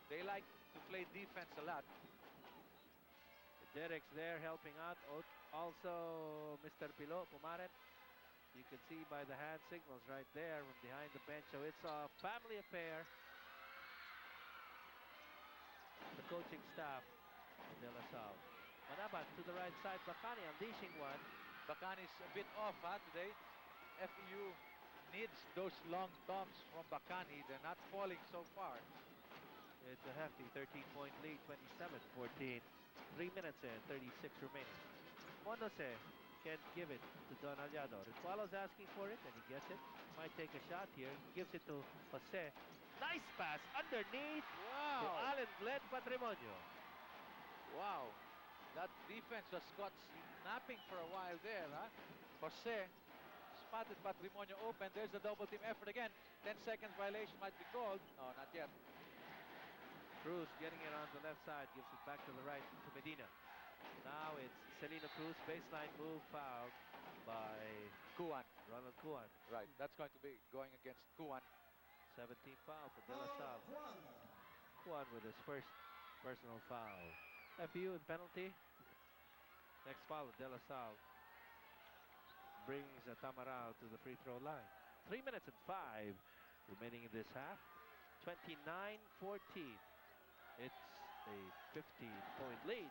they like to play defense a lot. Derek's there helping out. Also, Mr. Pilo Pumaran. You can see by the hand signals right there from behind the bench. So it's a family affair. The coaching staff of De La Salle. Manabat to the right side. Bacani unleashing one. Bacani's a bit off today. FEU needs those long toms from Bacani. They're not falling so far. It's a hefty 13-point lead, 27-14. 3 minutes and 36 remaining. Monose can't give it to Don Aliado. Ritualo's asking for it, and he gets it. Might take a shot here. Gives it to Jose. Nice pass underneath to Wow! Allen Glenn Patrimonio. Wow! That defense was caught snapping for a while there, huh? Jose spotted Patrimonio open. There's a double team effort again. 10 seconds violation might be called. No, not yet. Cruz getting it on the left side. Gives it back to the right to Medina. Now it's Celino Cruz. Baseline move fouled by Kuan. Ronald Kuan. Right, that's going to be going against Kuan. 17th foul for De La Salle. Kuan with his first personal foul. FU in penalty. Next foul of De La Salle brings Tamaral to the free throw line. 3 minutes and 5 remaining in this half. 29-14. It's a 15-point lead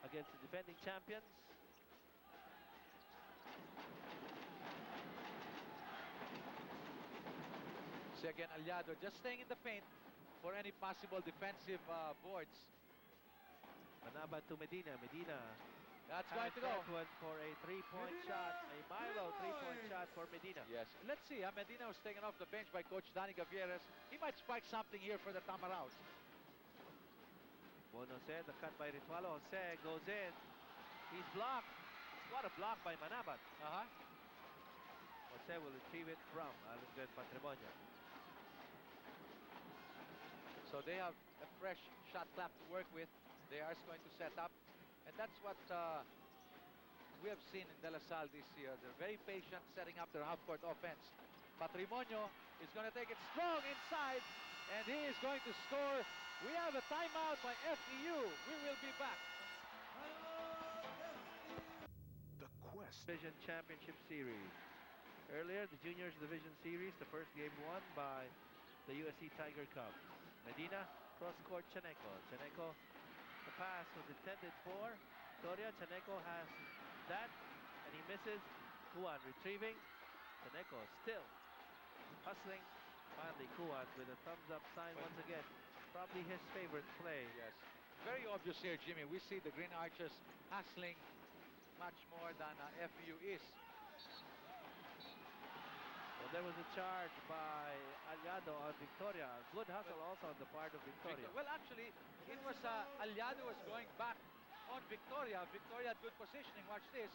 against the defending champions. See again, Aliado just staying in the paint for any possible defensive boards. Manabat to Medina. Medina That's going to go. that one for a three-point shot. A Milo three-point shot for Medina. Yes. Let's see. Medina was taken off the bench by Coach Danny Gavieres. He might spike something here for the Tamaraos. Jose, the cut by Ritualo. Jose goes in. He's blocked. What a block by Manabat. Jose will retrieve it from Allen Patrimonio. So they have a fresh shot clock to work with. They are going to set up. And that's what we have seen in De La Salle this year. They're very patient setting up their half-court offense. Patrimonio is going to take it strong inside. And he is going to score. We have a timeout by FEU. We will be back. The quest. Division Championship Series. Earlier, the Juniors Division Series, the first game won by the USC Tiger Cubs. Medina, cross-court Chaneco. Chaneco, the pass was intended for Victoria. Chaneco has that, and he misses. Kuan retrieving. Chaneco still hustling. Finally, Kuan with a thumbs-up sign once again. Probably his favorite play. Yes. Very obvious here, Jimmy. We see the Green Archers hustling much more than FEU is. Well, there was a charge by Aliado on Victoria. Good hustle also on the part of Victoria. Well, actually, it was Aliado was going back on Victoria. Victoria had good positioning. Watch this.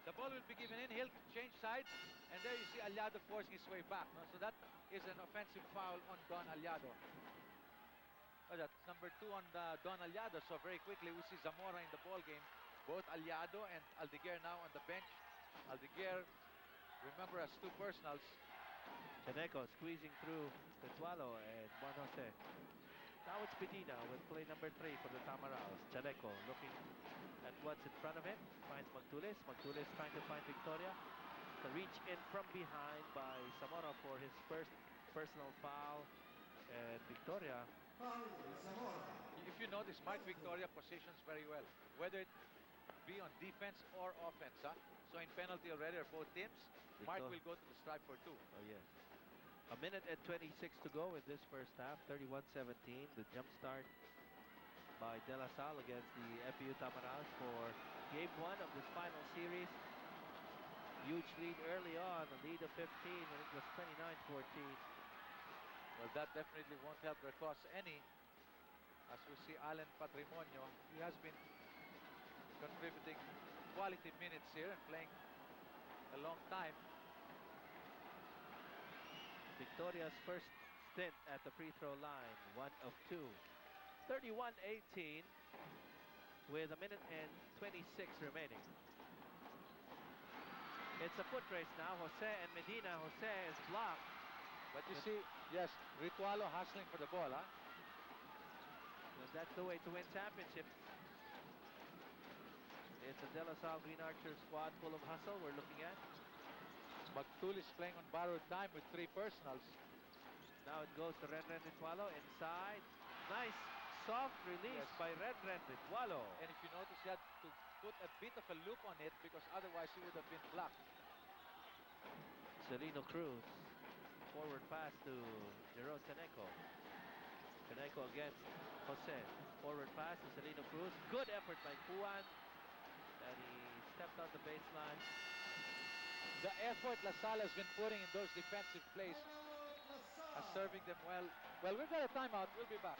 The ball will be given in. He'll change sides. And there you see Aliado forcing his way back. No? So that is an offensive foul on Don Aliado. Oh, that's number 2 on Don Aliado. So very quickly we see Zamora in the ball game. Both Aliado and Aldeguer now on the bench. Aldeguer, remember, has 2 personals. Chaneco squeezing through Ritualo and Juan Jose. Now it's Medina with play number 3 for the Tamaraos. Chaneco looking at what's in front of him. Finds Magtulis. Magtulis trying to find Victoria. The reach in from behind by Zamora for his first personal foul. And Victoria. If you notice, Mike Victoria positions very well, whether it be on defense or offense. So in penalty already are both teams. Mark will go to the stripe for 2. Oh, yes. A minute and 26 to go in this first half. 31-17. The jump start by De La Salle against the FEU Tamaraos for game 1 of this final series. Huge lead early on, a lead of 15 when it was 29-14. Well, that definitely won't help their cause any. As we see Allen Patrimonio, he has been contributing quality minutes here and playing a long time. Victoria's first stint at the free throw line, 1 of 2. 31-18 with a minute and 26 remaining. It's a foot race now. Jose and Medina. Jose is blocked. But you see, yes, Ritualo hustling for the ball, And that's the way to win championships. It's a De La Salle Green Archer squad full of hustle we're looking at. Magtulis playing on borrowed time with 3 personals. Now it goes to Renren Ritualo inside. Nice soft release by Renren Ritualo. And if you notice, he had to put a bit of a loop on it because otherwise he would have been blocked. Celino Cruz. Forward pass to Jeron Caneco. Caneco against Jose. Forward pass to Celino Cruz. Good effort by Juan. And he stepped on the baseline. The effort LaSalle has been putting in those defensive plays, serving them well. Well, we've got a timeout. We'll be back.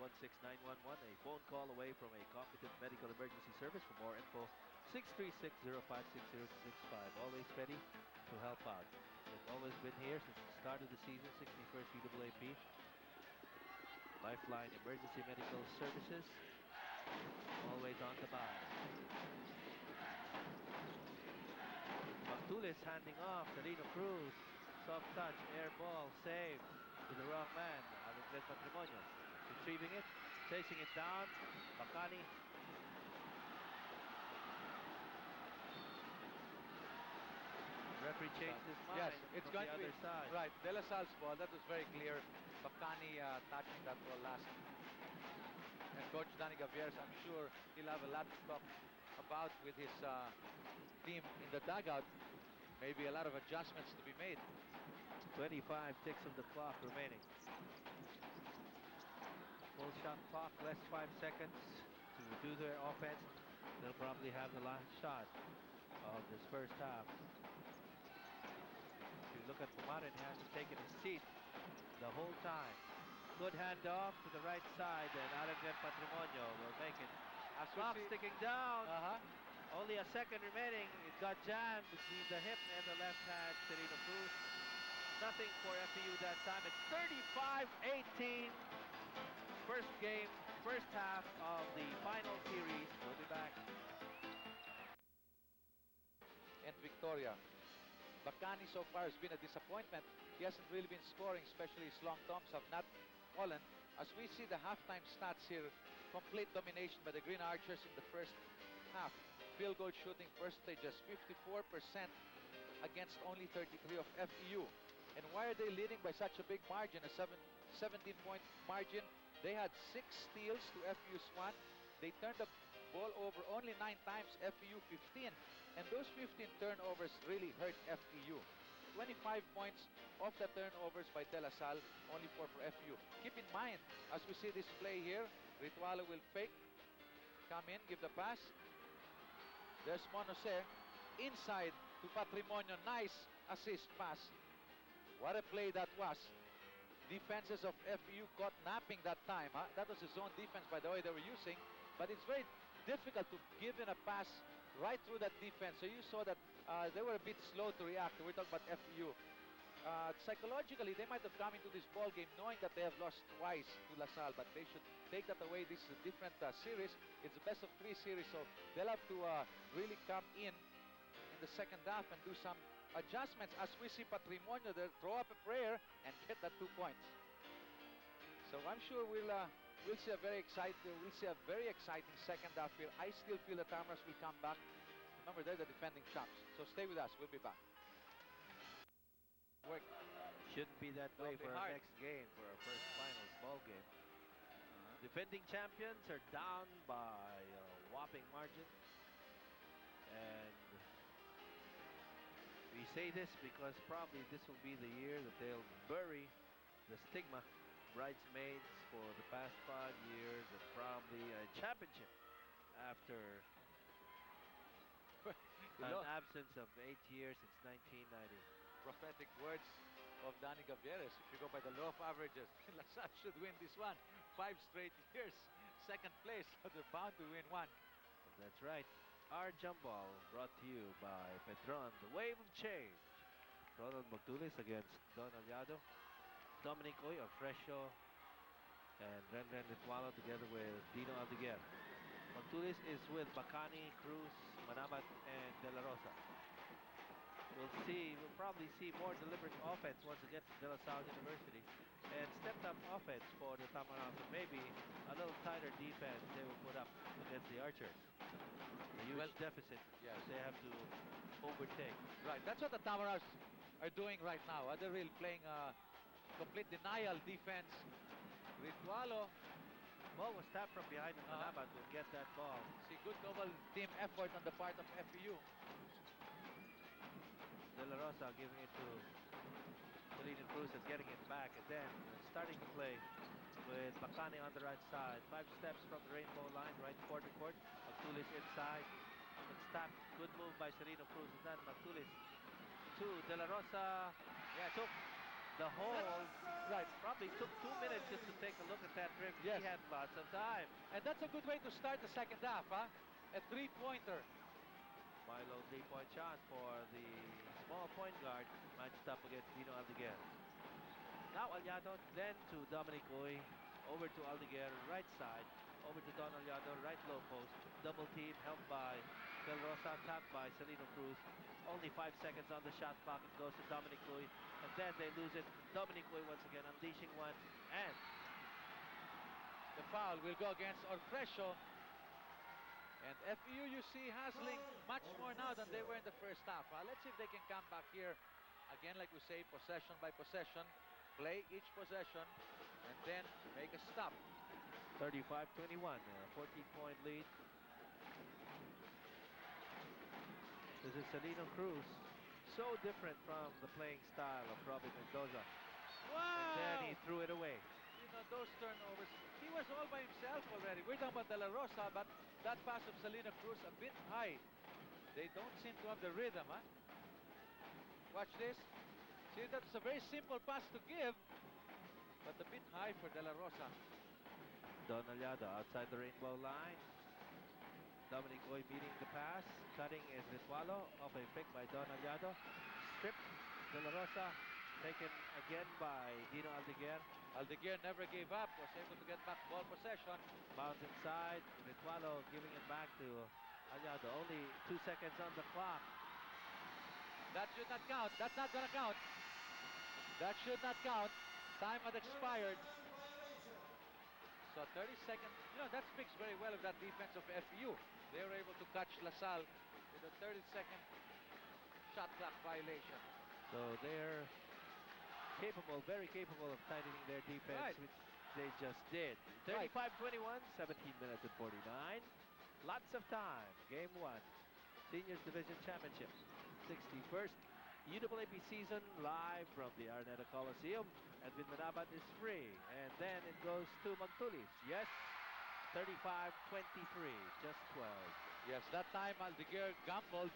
16911, a phone call away from a competent medical emergency service. For more info, 636-0560-65. Always ready to help out. They've always been here since the start of the season. 61st UAAP. Lifeline Emergency Medical Services. Always on the buy. Magtulis handing off. Celino Cruz. Soft touch. Air ball. Save. To the wrong man. Alexandre Patrimonio. Retrieving it. Chasing it down. Bacani. Referee changed his mind. Yes, it's from going the to be other side. right. De La Salle's ball. That was very clear. Bacani touching that ball last. And Coach Danny Gavieres, I'm sure he'll have a lot to talk about with his team in the dugout. Maybe a lot of adjustments to be made. 25 ticks of the clock remaining. Full shot clock, less 5 seconds to do their offense. They'll probably have the last shot of this first half. If you look at Pumarin, he hasn't taken his seat the whole time. Good handoff to the right side, and Alexandre Patrimonio will make it. Clock sticking down. Only a second remaining. It got jammed between the hip and the left hand. Celino Cruz. Nothing for FEU that time. It's 35-18. First game, first half of the final series. We'll be back. And Victoria. Bacani so far has been a disappointment. He hasn't really been scoring, especially his long toms have not fallen. As we see the halftime stats here, complete domination by the Green Archers in the first half. Field goal shooting percentages 54% against only 33 of FEU. And why are they leading by such a big margin, a 17-point margin? They had 6 steals to FEU's 1. They turned the ball over only 9 times, FEU 15. And those 15 turnovers really hurt FEU. 25 points off the turnovers by De La Salle, only 4 for FEU. Keep in mind, as we see this play here, Ritualo will fake, come in, give the pass. There's Monose, inside to Patrimonio, nice assist pass. What a play that was. Defenses of FEU caught napping that time. That was a zone defense, by the way, they were using. But it's very difficult to give in a pass right through that defense. So you saw that they were a bit slow to react. We're talking about FEU. Psychologically, they might have come into this ball game knowing that they have lost twice to La Salle, but they should take that away. This is a different series. It's a best of 3 series, so they'll have to really come in the second half and do some adjustments. As we see Patrimonio there, throw up a prayer and get that 2 points. So I'm sure we'll see a very exciting second half here. I still feel the Tamaras will come back. Remember, they're the defending champs. So stay with us. We'll be back. Work. Shouldn't be that way for our next game, for our first finals ball game. Defending champions are down by a whopping margin. And we say this because probably this will be the year that they'll bury the stigma. Bridesmaids for the past 5 years and probably a championship after an absence of 8 years since 1990. Prophetic words of Danny Gavieres. If you go by the law of averages, La Salle should win this one. 5 straight years, second place, so they're bound to win one. That's right. Our jump ball brought to you by Petron, the wave of change. Ronald Magtulis against Don Aliado. Dominic Oy of Fresho and Renren Ritualo together with Dino Aldeguer. Magtulis is with Bacani, Cruz, Manabat, and De La Rosa. We'll probably see more deliberate offense once again from De La Salle University. And stepped up offense for the Tamaras. And maybe a little tighter defense they will put up against the Archers. A huge deficit they have to overtake. Right, that's what the Tamaras are doing right now. They're really playing complete denial defense. Ritualo. Ball was tapped from behind, and Manabat will get that ball. See, good double team effort on the part of FEU. De La Rosa giving it to Selena Cruz is getting it back, and then starting to play with Bacani on the right side. 5 steps from the rainbow line, right quarter court. Magtulis inside. It's tapped. Good move by Sereno Cruz, and then Magtulis to De La Rosa. Yes. Took the whole, Right. probably took 2 minutes just to take a look at that rim. Yes. He had lots of time. And that's a good way to start the second half, huh? A three-pointer. Milo 3-point shot for the small point guard matched up against Dino Aldeguer. Now Aliado, then to Dominic Uy, over to Aldeguer, right side, over to Don Aliado, right low post, double team, helped by Del Rosa, tapped by Celino Cruz. Only 5 seconds on the shot clock. It goes to Dominic Uy, and then they lose it. Dominic Uy once again unleashing one, and The foul will go against Orfresio. And FEU, you see, hustling much more now than they were in the first half. Let's see if they can come back here. Again, like we say, possession by possession. Play each possession, and then make a stop. 35-21, 14-point lead. This is Celino Cruz. So different from the playing style of Robin Mendoza. Wow! And then he threw it away. You know, those turnovers, he was all by himself already. We're talking about De La Rosa, but that pass of Celino Cruz a bit high. They don't seem to have the rhythm, huh? Watch this. See, that's a very simple pass to give, but a bit high for De La Rosa. Don Aliado outside the rainbow line. Dominic Uy meeting the pass. Cutting is Ritualo. Off a pick by Don Aliado. Stripped. De La Rosa taken again by Dino Aldeguer. Aldeguer never gave up, was able to get back ball possession. Bounce inside. Ritualo giving it back to Aliado. Only 2 seconds on the clock. That should not count. That's not gonna count. That should not count. Time had expired. So 30 seconds. You know, that speaks very well of that defense of FEU. They were able to catch LaSalle with a 30-second shot clock violation. So they're capable, very capable of tightening their defense, Right. which they just did. Right. 35-21, 17 minutes and 49. Lots of time. Game 1. Seniors Division Championship. 61st UAAP season live from the Araneta Coliseum. Edwin Manabat is free. And then it goes to Magtulis. Yes, 35-23, just 12. Yes, that time Aldeguer gambled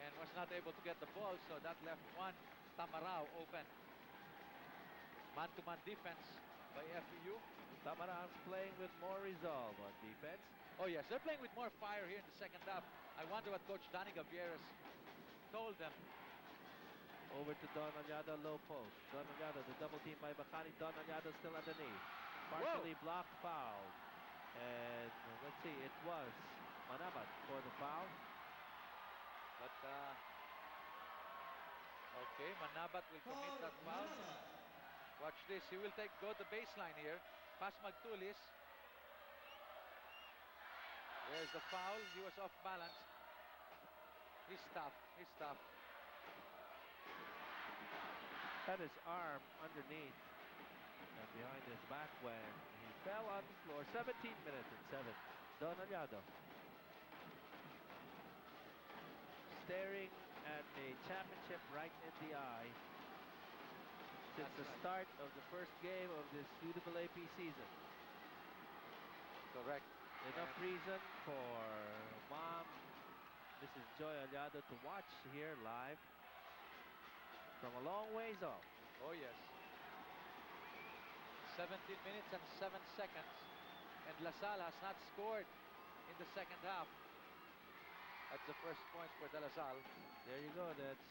and was not able to get the ball, so that left Juan Tamarao open. Man-to-man defense by FEU. Tamarang's playing with more resolve on defense. Oh yes, they're playing with more fire here in the second half. I wonder what Coach Danny Gavieres told them. Over to Don Aliado, low post. Don Aliado, the double team by Bacani. Don Aliado still underneath. Partially blocked, foul. And let's see, it was Manabat for the foul. But, okay, Manabat will commit that foul. Watch this, he will go to baseline here. Pass Magtulis. There's the foul, he was off balance. He's tough, he's tough. Had his arm underneath and behind his back when he fell on the floor. 17 minutes and 7. Don Aliado staring at a championship right in the eye since the start of the first game of this UAAP season. Correct. Enough reason for Mom, Mrs. Joy Aliado, to watch here live from a long ways off. Oh yes. 17 minutes and 7 seconds. And LaSalle has not scored in the second half. That's the first point for De La Salle. There you go. That's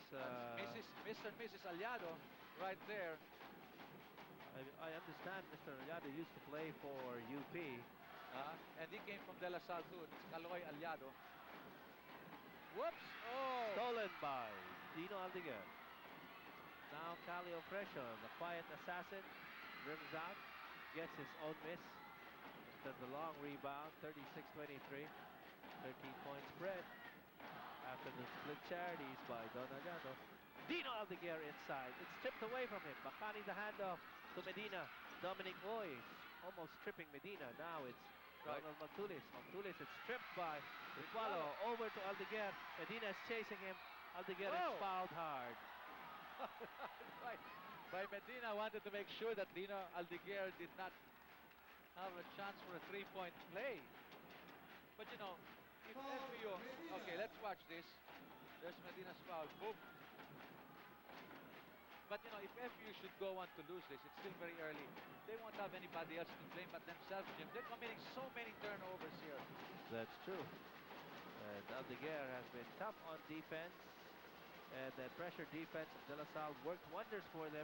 Mr. and Mrs. Aliado right there. I understand Mr. Aliado used to play for UP. And he came from De La Salle too. It's Caloy Aliado. Whoops! Oh! Stolen by Dino Aldeguer. Now Calio Fresho, the quiet assassin, rims out, gets his own miss. Instead the long rebound, 36-23. 13-point spread after the split charities by Don Aliado. Dino Aldeguer inside. It's stripped away from him. Bacani the handoff to Medina. Dominic Uy almost tripping Medina. Now it's Ronald Magtulis. Magtulis is stripped by Ritualo. Over to Aldeguer. Medina is chasing him. Aldeguer is Oh! fouled hard. by Medina, wanted to make sure that Lino Aldeguer did not have a chance for a three-point play. But you know, if FPU, okay, let's watch this. There's Medina's foul. Boom. But you know, if FPU should go on to lose this, it's still very early. They won't have anybody else to blame but themselves, Jim. They're committing so many turnovers here. That's true. And Aldeguer has been tough on defense. And that pressure defense of De La Salle worked wonders for them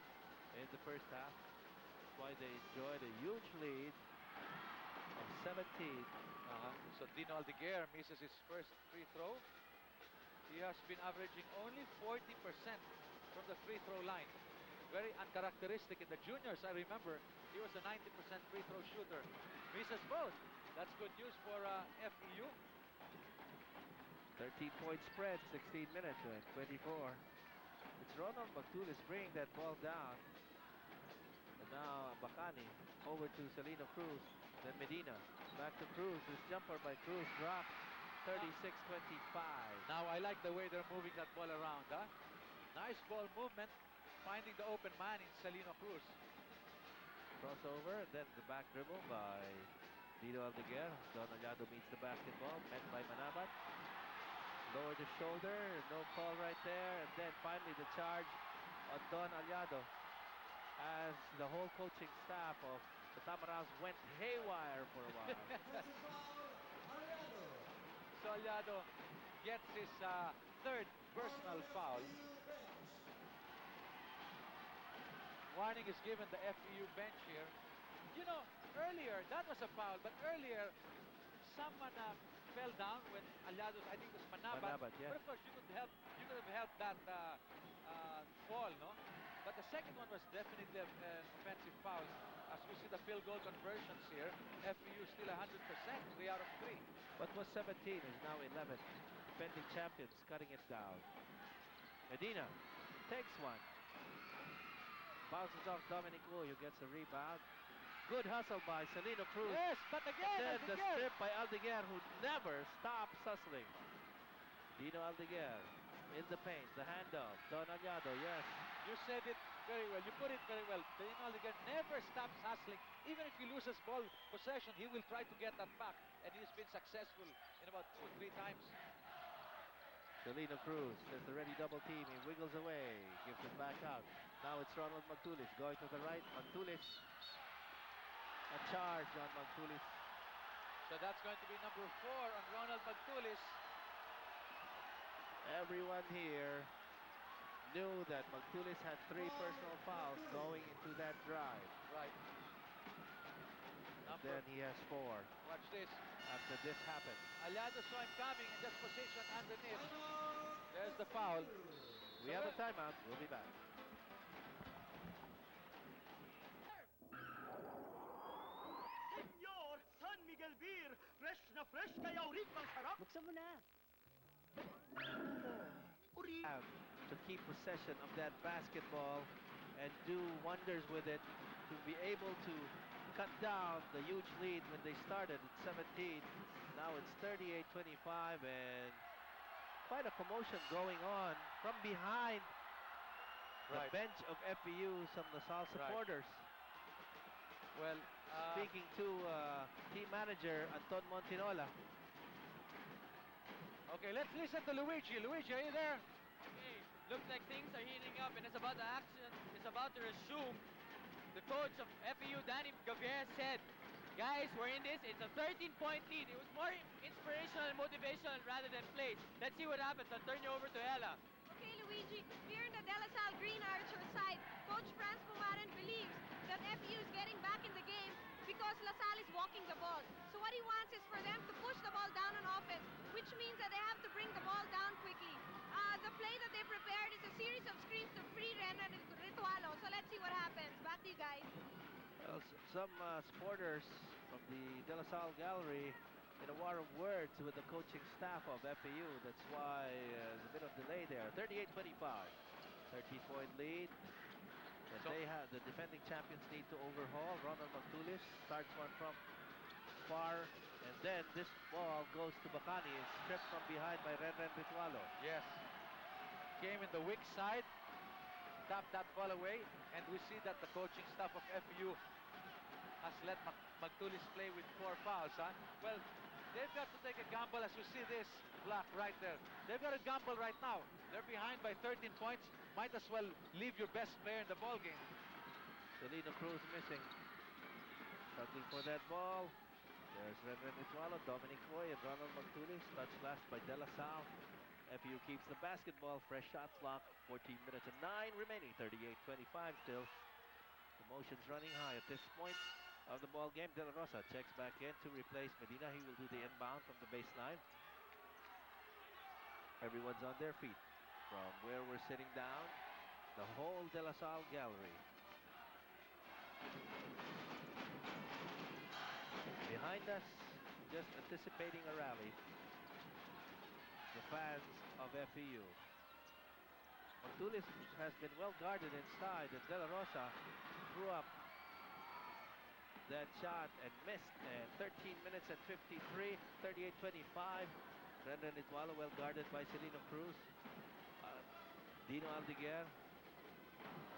in the first half. That's why they enjoyed a huge lead of 17. So Dino Aldeguer misses his first free throw. He has been averaging only 40% from the free throw line. Very uncharacteristic in the juniors. I remember he was a 90% free throw shooter. Misses both. That's good news for FEU. 13-point spread, 16 minutes and 24. It's Ronald Magtulis bringing that ball down. And now Bacani over to Celino Cruz. Then Medina. Back to Cruz. This jumper by Cruz dropped. 36-25. Now I like the way they're moving that ball around. Nice ball movement. Finding the open man in Celino Cruz. Crossover. Then the back dribble by Dino Aldeguer. Don Aliado meets the basketball. Met by Manabat. Lower the shoulder, no call right there, and then finally the charge on Don Aliado as the whole coaching staff of the Tamaraws went haywire for a while. So Aliado gets his third personal foul. Warning is given the FEU bench here. You know, earlier, that was a foul, but earlier, someone fell down when Aliado, I think it was Manabat. Yeah. But of course, you could have helped that fall, no? But the second one was definitely an offensive foul. As we see the field goal conversions here, FEU still 100%, 3 out of 3. What was 17 is now 11. Defending champions cutting it down. Medina takes one. Bounces off Dominic Uyo, gets a rebound. Good hustle by Celino Cruz. Yes, but again, And then the Aldeguer. strip by Aldeguer, who never stops hustling. Dino Aldeguer in the paint, the handoff. Don Aliado, yes. You said it very well. You put it very well. Dino Aldeguer never stops hustling. Even if he loses ball possession, he will try to get that back. And he's been successful in about 2 or 3 times. Celino Cruz, there's the ready double team. He wiggles away, gives it back out. Now it's Ronald Magtulis going to the right. Magtulis. A charge on Magtulis. So that's going to be number 4 on Ronald Magtulis. Everyone here knew that Magtulis had 3 personal fouls going into that drive. Right. Then he has 4 Watch this. after this happened. Aliado saw him coming and just positioned underneath. There's the foul. We have a timeout. We'll be back. Senyor, San Miguel Beer! Fresh na fresh kaya ulit ang sarap! Buksan mo na. Have to keep possession of that basketball and do wonders with it to be able to cut down the huge lead when they started at 17. Now it's 38-25 and quite a commotion going on from behind the bench of FEU, some LaSalle supporters. Well, Speaking to team manager Anton Montinola. okay, let's listen to Luigi. Luigi, are you there? Okay, looks like things are heating up and it's about to resume. The coach of FEU, Danny Gavier, said, guys, we're in this. It's a 13-point lead. It was more inspirational and motivational rather than plays. Let's see what happens. I'll turn you over to Ella. Okay, Luigi, here in the De La Salle Green Archer side, Coach Franz Pumaren believes that FEU is getting back in the game because La Salle is walking the ball. So what he wants is for them to push the ball down on offense, which means that they have to bring the ball down quickly. The play that they prepared is a series of screens to Free Ren and Ritualo. So let's see what happens. Back to you guys. Well, some supporters from the De La Salle Gallery in a war of words with the coaching staff of FEU. That's why there's a bit of delay there. 38-25. 13-point lead. And they have the defending champions need to overhaul. Ronald Magtulis starts one from far. And then this ball goes to Bacani. It's stripped from behind by Ren Ritualo. Yes. came in the weak side, tapped that ball away, and we see that the coaching staff of FU has let Magtulis play with 4 fouls. Huh? Well, they've got to take a gamble as you see this block right there. They've got to gamble right now. They're behind by 13 points. Might as well leave your best player in the ball game. Celino Cruz missing. Struggling for that ball. There's Renren Itualo, Dominic Coy, and Ronald Magtulis. Touch last by De La Salle. FU keeps the basketball. Fresh shot clock. 14 minutes and 9 remaining. 38-25 still. Emotions running high at this point of the ball game. De La Rosa checks back in to replace Medina. He will do the inbound from the baseline. Everyone's on their feet from where we're sitting down. The whole De La Salle gallery. Behind us, just anticipating a rally, the fans of FEU. Magtulis has been well guarded inside, and De La Rosa threw up that shot and missed. And 13 minutes and 53, 38-25. Renren Itualo well guarded by Celino Cruz. Dino Aldeguer.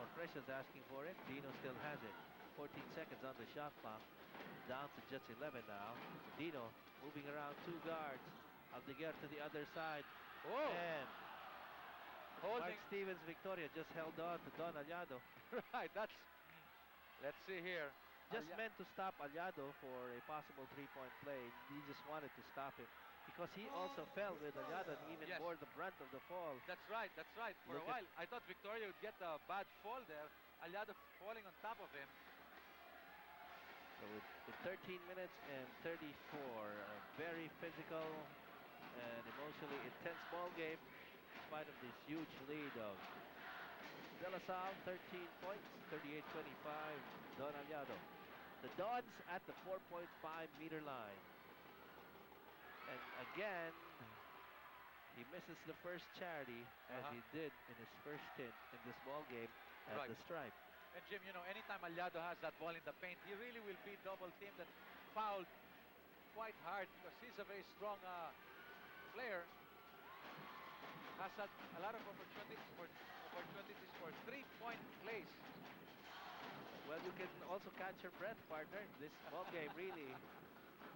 Orfresia's asking for it. Dino still has it. 14 seconds on the shot clock. Down to just 11 now. Dino moving around 2 guards. Aldeguer to the other side. Oh! And Holding. Mark Stevens Victoria just held on to Don Aliado. Right, that's... Let's see here. Just meant to stop Aliado for a possible 3-point play. He just wanted to stop him because he also fell with Aliado and even Yes. bore the brunt of the fall. That's right, that's right. For Look a while, I thought Victoria would get a bad fall there. Aliado falling on top of him. So with 13 minutes and 34, a very physical and emotionally intense ball game in spite of this huge lead of De La Salle, 13 points, 38-25, Don Aliado. The Dons at the 4.5-meter line. And again, he misses the first charity as he did in his first stint in this ball game at Right. the stripe. And Jim, you know, anytime Aliado has that ball in the paint, he really will be double teamed and fouled quite hard because he's a very strong player. Has had a lot of opportunities for 3-point plays. Well, you can also catch your breath, partner. This ball game really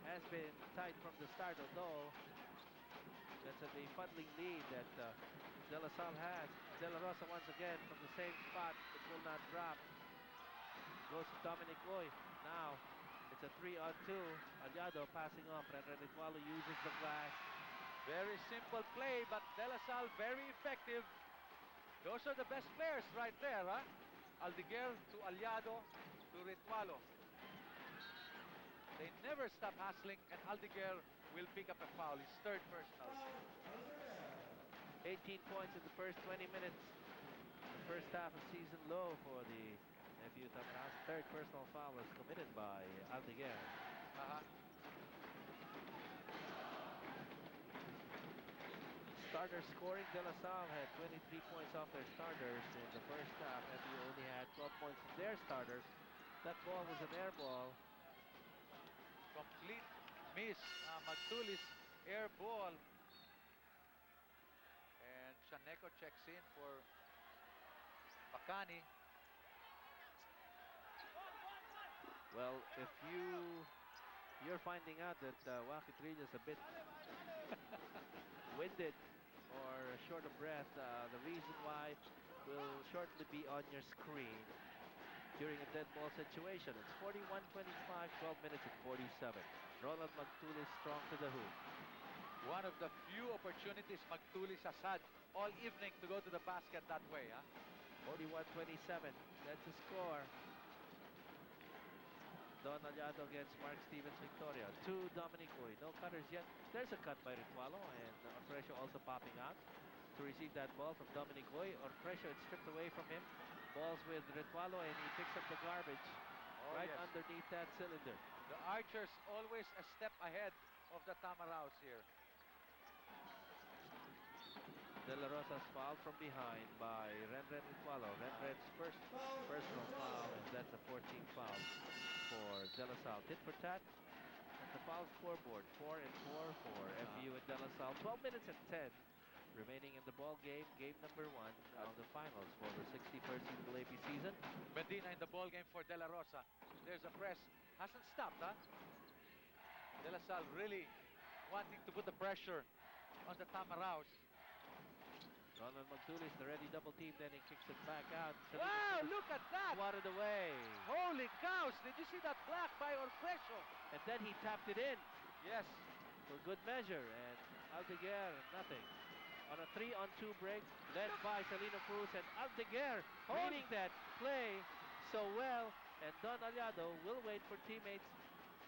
has been tight from the start, although that's a fuddling lead that De La Salle has. De La Rosa once again from the same spot. It will not drop. Goes to Dominic Goy. Now it's a 3-on-2. Aliado passing off. Renren Itualo uses the glass. Very simple play, but De La Salle very effective. Those are the best players right there, huh? Aldeguer to Aliado to Ritualo. They never stop hustling, and Aldeguer will pick up a foul. His 3rd personal. 18 points in the first 20 minutes. The first half of season low for the FU Tamarás. 3rd personal foul was committed by Aldeguer. Starter scoring, De La Salle had 23 points off their starters in the first half. FU only had 12 points from their starters. That ball was an air ball. Complete miss. Magtulis air ball. And Chaneco checks in for Bacani. Well, if you're finding out that Joaquin Trillo is a bit winded or short of breath, the reason why will shortly be on your screen during a dead ball situation. It's 41-25, 12 minutes and 47. Ronald Magtulis strong to the hoop. One of the few opportunities Magtulis has had all evening to go to the basket that way, huh? 41-27, that's the score. Don Aliado against Mark Stevens Victoria. To Dominic Uy. No cutters yet. There's a cut by Ritualo, and Orfresio also popping out to receive that ball from Dominic Uy. Orfresio, it's stripped away from him. Ball's with Ritualo, and he picks up the garbage right underneath that cylinder. The Archers always a step ahead of the Tamaraos here. De La Rosa's fouled from behind by Renren Ritualo. Renren's first personal foul, and that's a 14th foul for De La Salle. Tit for tat at the foul scoreboard. 4 and 4 for FEU and De La Salle. 12 minutes and 10 remaining in the ball game. Game number 1 of the finals for the 61st Season AP season. Medina in the ball game for De La Rosa. There's a press. Hasn't stopped, huh? De La Salle really wanting to put the pressure on the Tamaraos. Ronald Magdulis, the ready double team, then he kicks it back out. Wow, look at that! Swatted away. Holy cows! Did you see that block by Orfresio? And then he tapped it in Yes. for good measure. And Aldeguer, nothing. On a 3-on-2 break, led by Celino Cruz, and Aldeguer holding that play so well. And Don Aliado will wait for teammates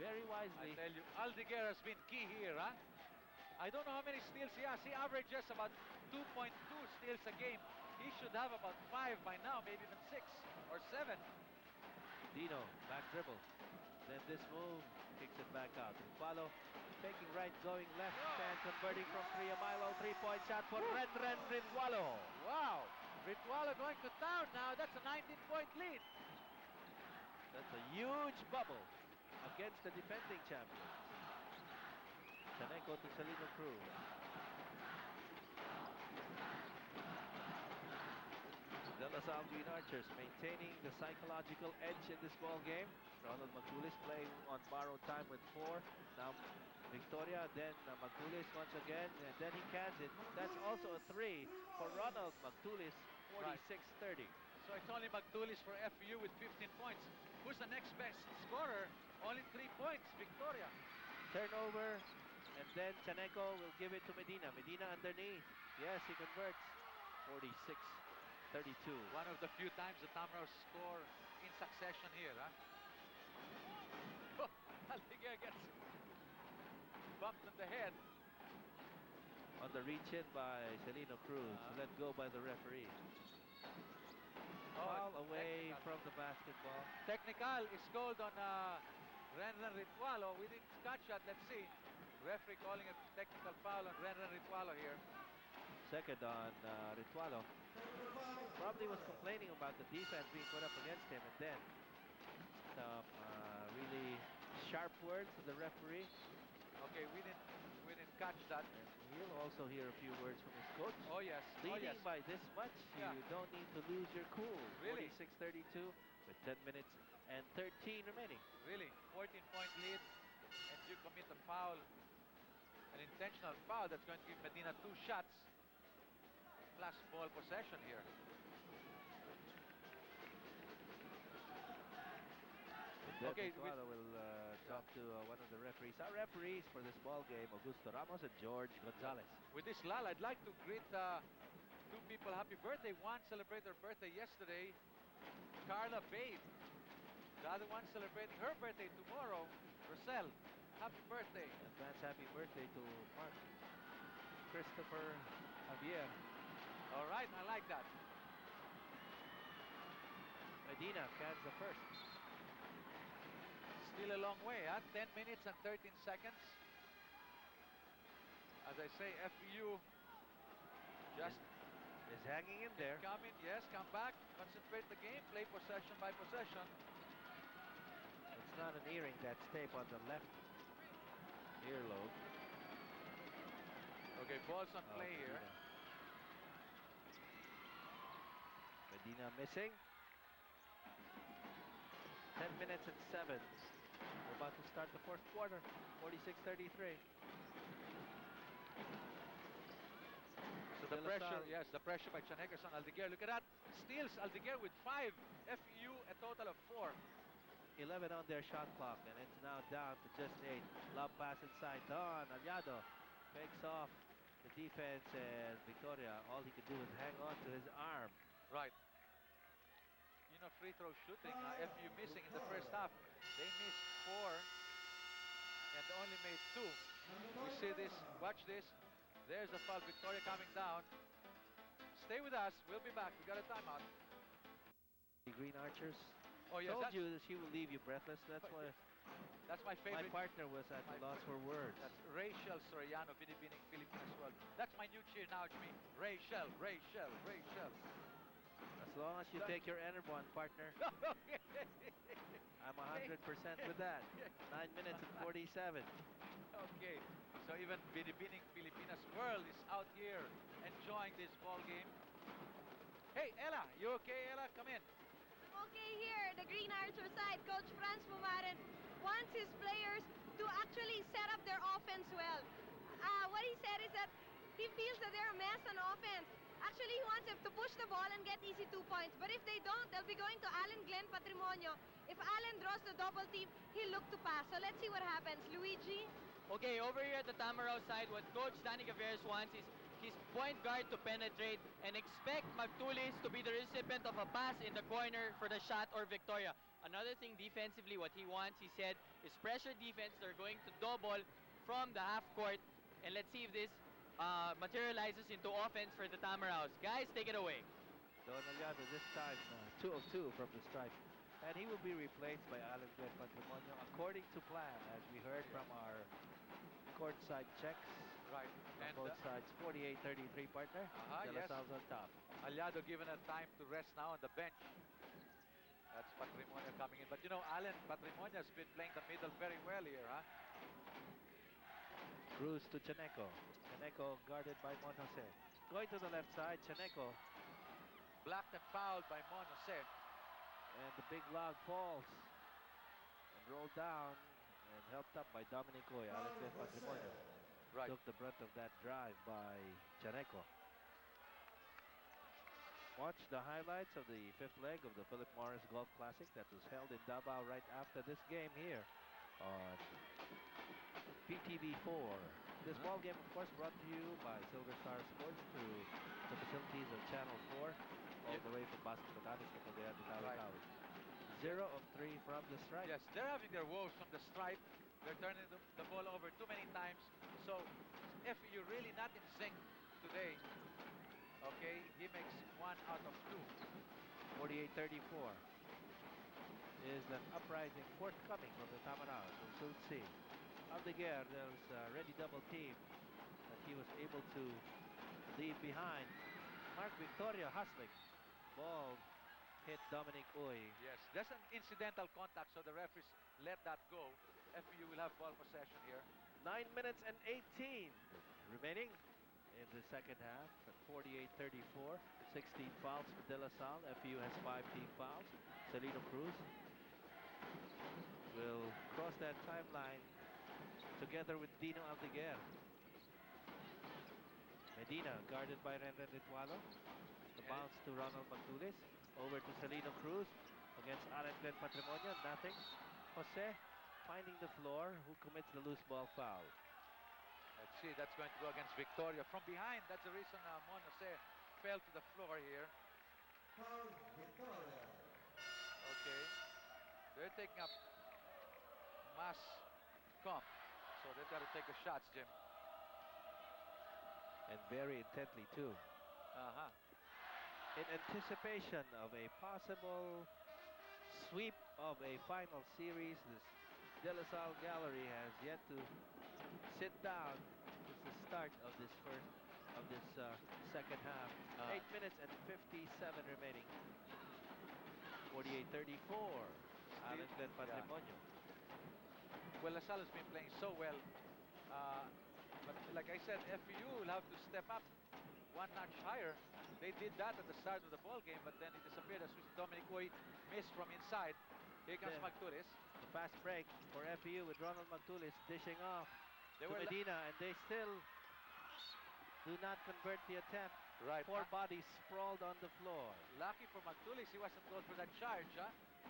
very I wisely. tell you, Aldeguer has been key here, huh? I don't know how many steals he has. He averages about 2.2 steals a game. He should have about 5 by now, maybe even 6 or 7. Dino, back dribble. Then this move, kicks it back out. Rufalo taking right, going left, and converting from 3, a Milo 3-point shot for Renren Ritualo. Wow! Ritualo going to town now. That's a 19-point lead. That's a huge bubble against the defending champions. Chaneco to Celino Cruz. De La Salle Green Archers maintaining the psychological edge in this ball game. Ronald Magdulis playing on borrowed time with 4. Now Victoria, then Magdulis once again, and then he cans it. That's also a 3 for Ronald Magdulis, 46-30. So it's only Magdulis for FU with 15 points. Who's the next best scorer? Only 3 points, Victoria. Turnover, and then Chaneco will give it to Medina. Medina underneath. Yes, he converts. 46-32. One of the few times the Tamaraos score in succession here, huh? Oh, Aldeguer gets bumped on the head. On the reach-in by Celino Cruz. Let go by the referee. Foul away technical. from the basketball. Technical is called on Renren Ritualo. We didn't catch that. Let's see. Referee calling a technical foul on Renren Ritualo here. Second on Ritualo. Probably was complaining about the defense being put up against him, and then some really sharp words to the referee. Okay, we didn't catch that. And he'll also hear a few words from his coach. Oh yes. Leading oh, yes. by this much, Yeah. you don't need to lose your cool. Really? 46-32 with 10 minutes and 13 remaining. Really, 14-point lead, and you commit a foul, an intentional foul that's going to give Medina 2 shots plus ball possession here. Okay, Ritualo will talk to one of the referees. Our referees for this ball game, Augusto Ramos and George Gonzalez. With this lull, I'd like to greet 2 people happy birthday. One celebrated her birthday yesterday, Carla Babe. The other one celebrating her birthday tomorrow, Rosel. Happy birthday. Advance happy birthday to Mark Christopher Javier. All right, I like that. Medina cans the first. Still a long way, huh? 10 minutes and 13 seconds. As I say, FEU just is hanging in there. Come in, yes, come back, concentrate the game, play possession by possession. It's not an earring, that's tape on the left earlobe. Okay, ball's on play Medina. here. Medina missing. 10 minutes and 7. We're about to start the 4th quarter. 46-33. So the De La pressure, Salle. yes, the pressure by Chanegas on Aldeguer. Look at that. Steals Aldeguer with 5. FEU a total of 4. 11 on their shot clock, and it's now down to just 8. Lob pass inside. Don Aliado fakes off the defense, and Victoria, all he could do is hang on to his arm. Right. You know, free throw shooting, FEU missing in the first half. They missed 4 and only made 2. We see this, watch this. There's the foul, Victoria coming down. Stay with us, we'll be back. We got a timeout. The Green Archers. Oh yes, Told that's, you that she will leave you breathless. That's why that's my my favorite. partner was at a loss for words. That's Rachel Soriano, Binibining Philippine as well. That's my new cheer now, Jimmy. Rachel, Rachel, Rachel. As long as you take your Enerbon, partner, I'm 100% with that. 9 minutes and 47. Okay, so even Binibining Pilipinas world is out here enjoying this ball game. Hey, Ella, you okay, Ella? Come in. Okay, here, the Green Archer side, Coach Franz Pumaren wants his players to actually set up their offense well. What he said is that he feels that they're a mess on offense. Actually, he wants them to push the ball and get easy 2 points. But if they don't, they'll be going to Alan Glenn Patrimonio. If Alan draws the double team, he'll look to pass. So let's see what happens. Luigi? Okay, over here at the Tamaraw side, what Coach Danny Gaveras wants is his point guard to penetrate and expect Magtulis to be the recipient of a pass in the corner for the shot or Victoria. Another thing defensively, what he wants, he said, is pressure defense. They're going to double from the half court. And let's see if this materializes into offense for the Tamaraws. Guys, take it away. Don Aliado this time 2 of 2 from the stripe. And he will be replaced by Alan Glenn Patrimonio according to plan, as we heard from our courtside checks. Right. On both sides, 48-33 partner. De La Yes. Salle's on top. Aliado given a time to rest now on the bench. That's Patrimonio coming in. But you know, Alan Patrimonio has been playing the middle very well here, huh? Cruz to Chaneco. Chaneco guarded by Mon Jose. Going to the left side, Chaneco. Blocked and fouled by Mon Jose. And the big log falls and rolled down and helped up by Dominic Coy. Alan Glenn Patrimonio took the brunt of that drive by Chaneco. Watch the highlights of the 5th leg of the Philip Morris Golf Classic that was held in Davao right after this game here on PTV4. This ball game, of course, brought to you by Silver Star Sports through the facilities of Channel 4, all the way from Boston Batanes to Caldera de Tawi-Tawi. 0 of 3 from the stripe. Yes, they're having their woes from the stripe. They're turning the ball over too many times. So, if you're really not in sync today, okay, he makes 1 out of 2. 48-34 is an uprising forthcoming from the Tamaraws. We'll soon see. Aldeguer, there's a ready double team that he was able to leave behind. Mark Victoria hustling. Ball hit Dominic Uy. Yes, that's an incidental contact, so the referees let that go. FPU will have ball possession here. 9 minutes and 18 remaining in the second half at 48-34. 16 fouls for De La Salle. FPU has 5 team fouls. Celino Cruz will cross that timeline together with Dino Aldeguer. Medina guarded by Renren Ritualo. The bounce to Ronald Magtulis. Over to Celino Cruz against Alan Glenn Patrimonio. Nothing. Jose finding the floor, who commits the loose ball foul. Let's see, that's going to go against Victoria. From behind, that's the reason Mon Jose fell to the floor here. Okay. They're taking up mass comp. So they've got to take the shots, Jim. And very intently, too. In anticipation of a possible sweep of a final series, this De La Salle gallery has yet to sit down. It's the start of this second half. 8 minutes and 57 remaining. 48-34. Alan Glenn Patrimonio. Well, La Salle has been playing so well. But like I said, FPU will have to step up 1 notch higher. They did that at the start of the ball game, but then it disappeared as Dominic Uy missed from inside. Here comes Magtulis. The fast break for FPU with Ronald Magtulis dishing off to Medina, and they still do not convert the attempt. Right. 4 bodies sprawled on the floor. Lucky for Magtulis, he wasn't called for that charge.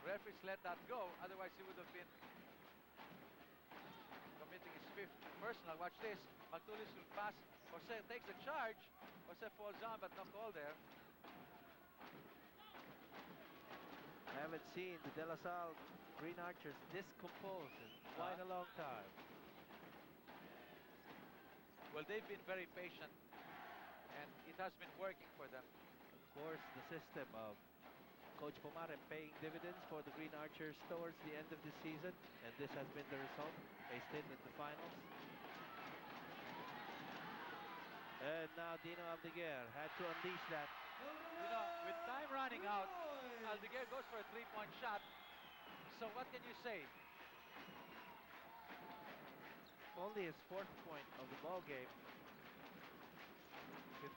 Referees let that go, otherwise he would have been committing his 5th personal. Watch this. Magtulis will pass. Jose takes the charge. Jose falls on, but no call there. I haven't seen the De La Salle Green Archers this composed in quite a long time. Well, they've been very patient, and it has been working for them. Of course, the system of Coach Pumaren paying dividends for the Green Archers towards the end of the season, and this has been the result. A stint in the finals. And now Dino Aldeguer had to unleash that. You know, with time running out, Aldeguer goes for a 3-point shot. So what can you say? only his 4th point of the ball game.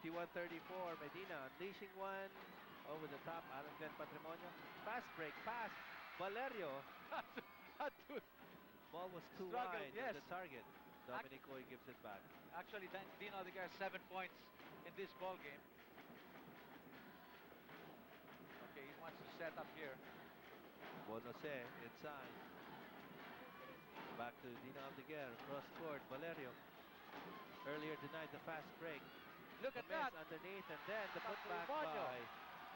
51-34, Medina unleashing one. Over the top, Alan Glenn Patrimonio. Fast break, pass. Valerio. That dude Ball was too struggled, wide yes. of the target. Dominic Oy gives it back. Actually, Dino Aldeguer 7 points in this ball game. Okay, he wants to set up here. Bonose inside. Back to Dino Aldeguer. Cross court, Valerio. Earlier denied the fast break. Look at The miss that. underneath, and then the putback Patrimonio. by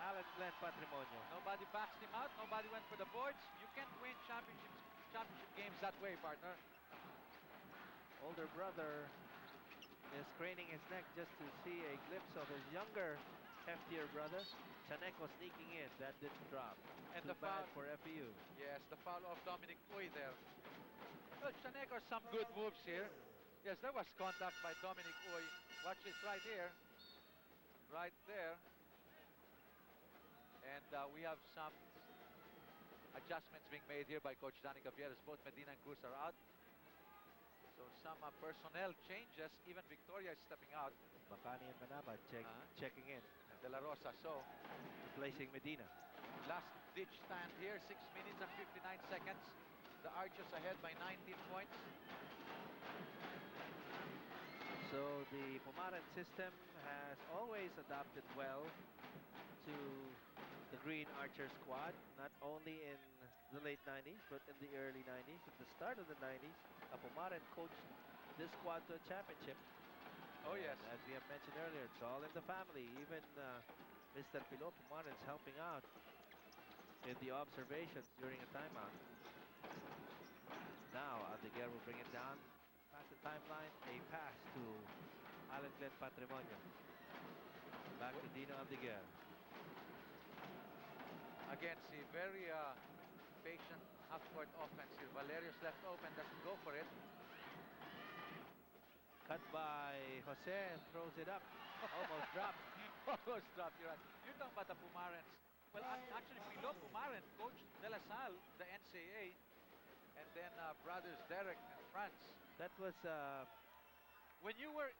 Alan Glenn Patrimonio. Nobody backs him out. Nobody went for the boards. You can't win championship games that way, partner. Older brother is craning his neck just to see a glimpse of his younger, heftier brother. Chaneco sneaking in. That didn't drop. And Too the bad foul. for FEU. Yes, the foul of Dominic Uy there. Well, Chaneco some good moves here. Yes, there was contact by Dominic Uy. Watch this right here. Right there. And we have some adjustments being made here by Coach Danny Gavieres. Both Medina and Cruz are out. So some personnel changes. Even Victoria is stepping out. Bacani and Manaba checking in. And De La Rosa. So Replacing Medina. last ditch stand here. 6 minutes and 59 seconds. The Archers ahead by 19 points. So the Pumaran system has always adapted well to the Green Archer squad, not only in the late 90s, but in the early 90s. At the start of the 90s, Pumaran coached this squad to a championship. Oh, And yes. as we have mentioned earlier, it's all in the family. Even Mr. Pilo Pumaran's helping out in the observations during a timeout. Now, Aldeguer will bring it down. Past the timeline, a pass to Alan Glenn Patrimonio. Back to Dino Aldeguer. Again, see, very patient half-court offense here. Valerio's left open, doesn't go for it. Cut by Jose and throws it up. Almost dropped. Almost dropped, you're right. You're talking about the Pumarans. Well, actually, Pilo Pumaran coached De La Salle, the NCAA, and then brothers Derek and Franz. That was When you were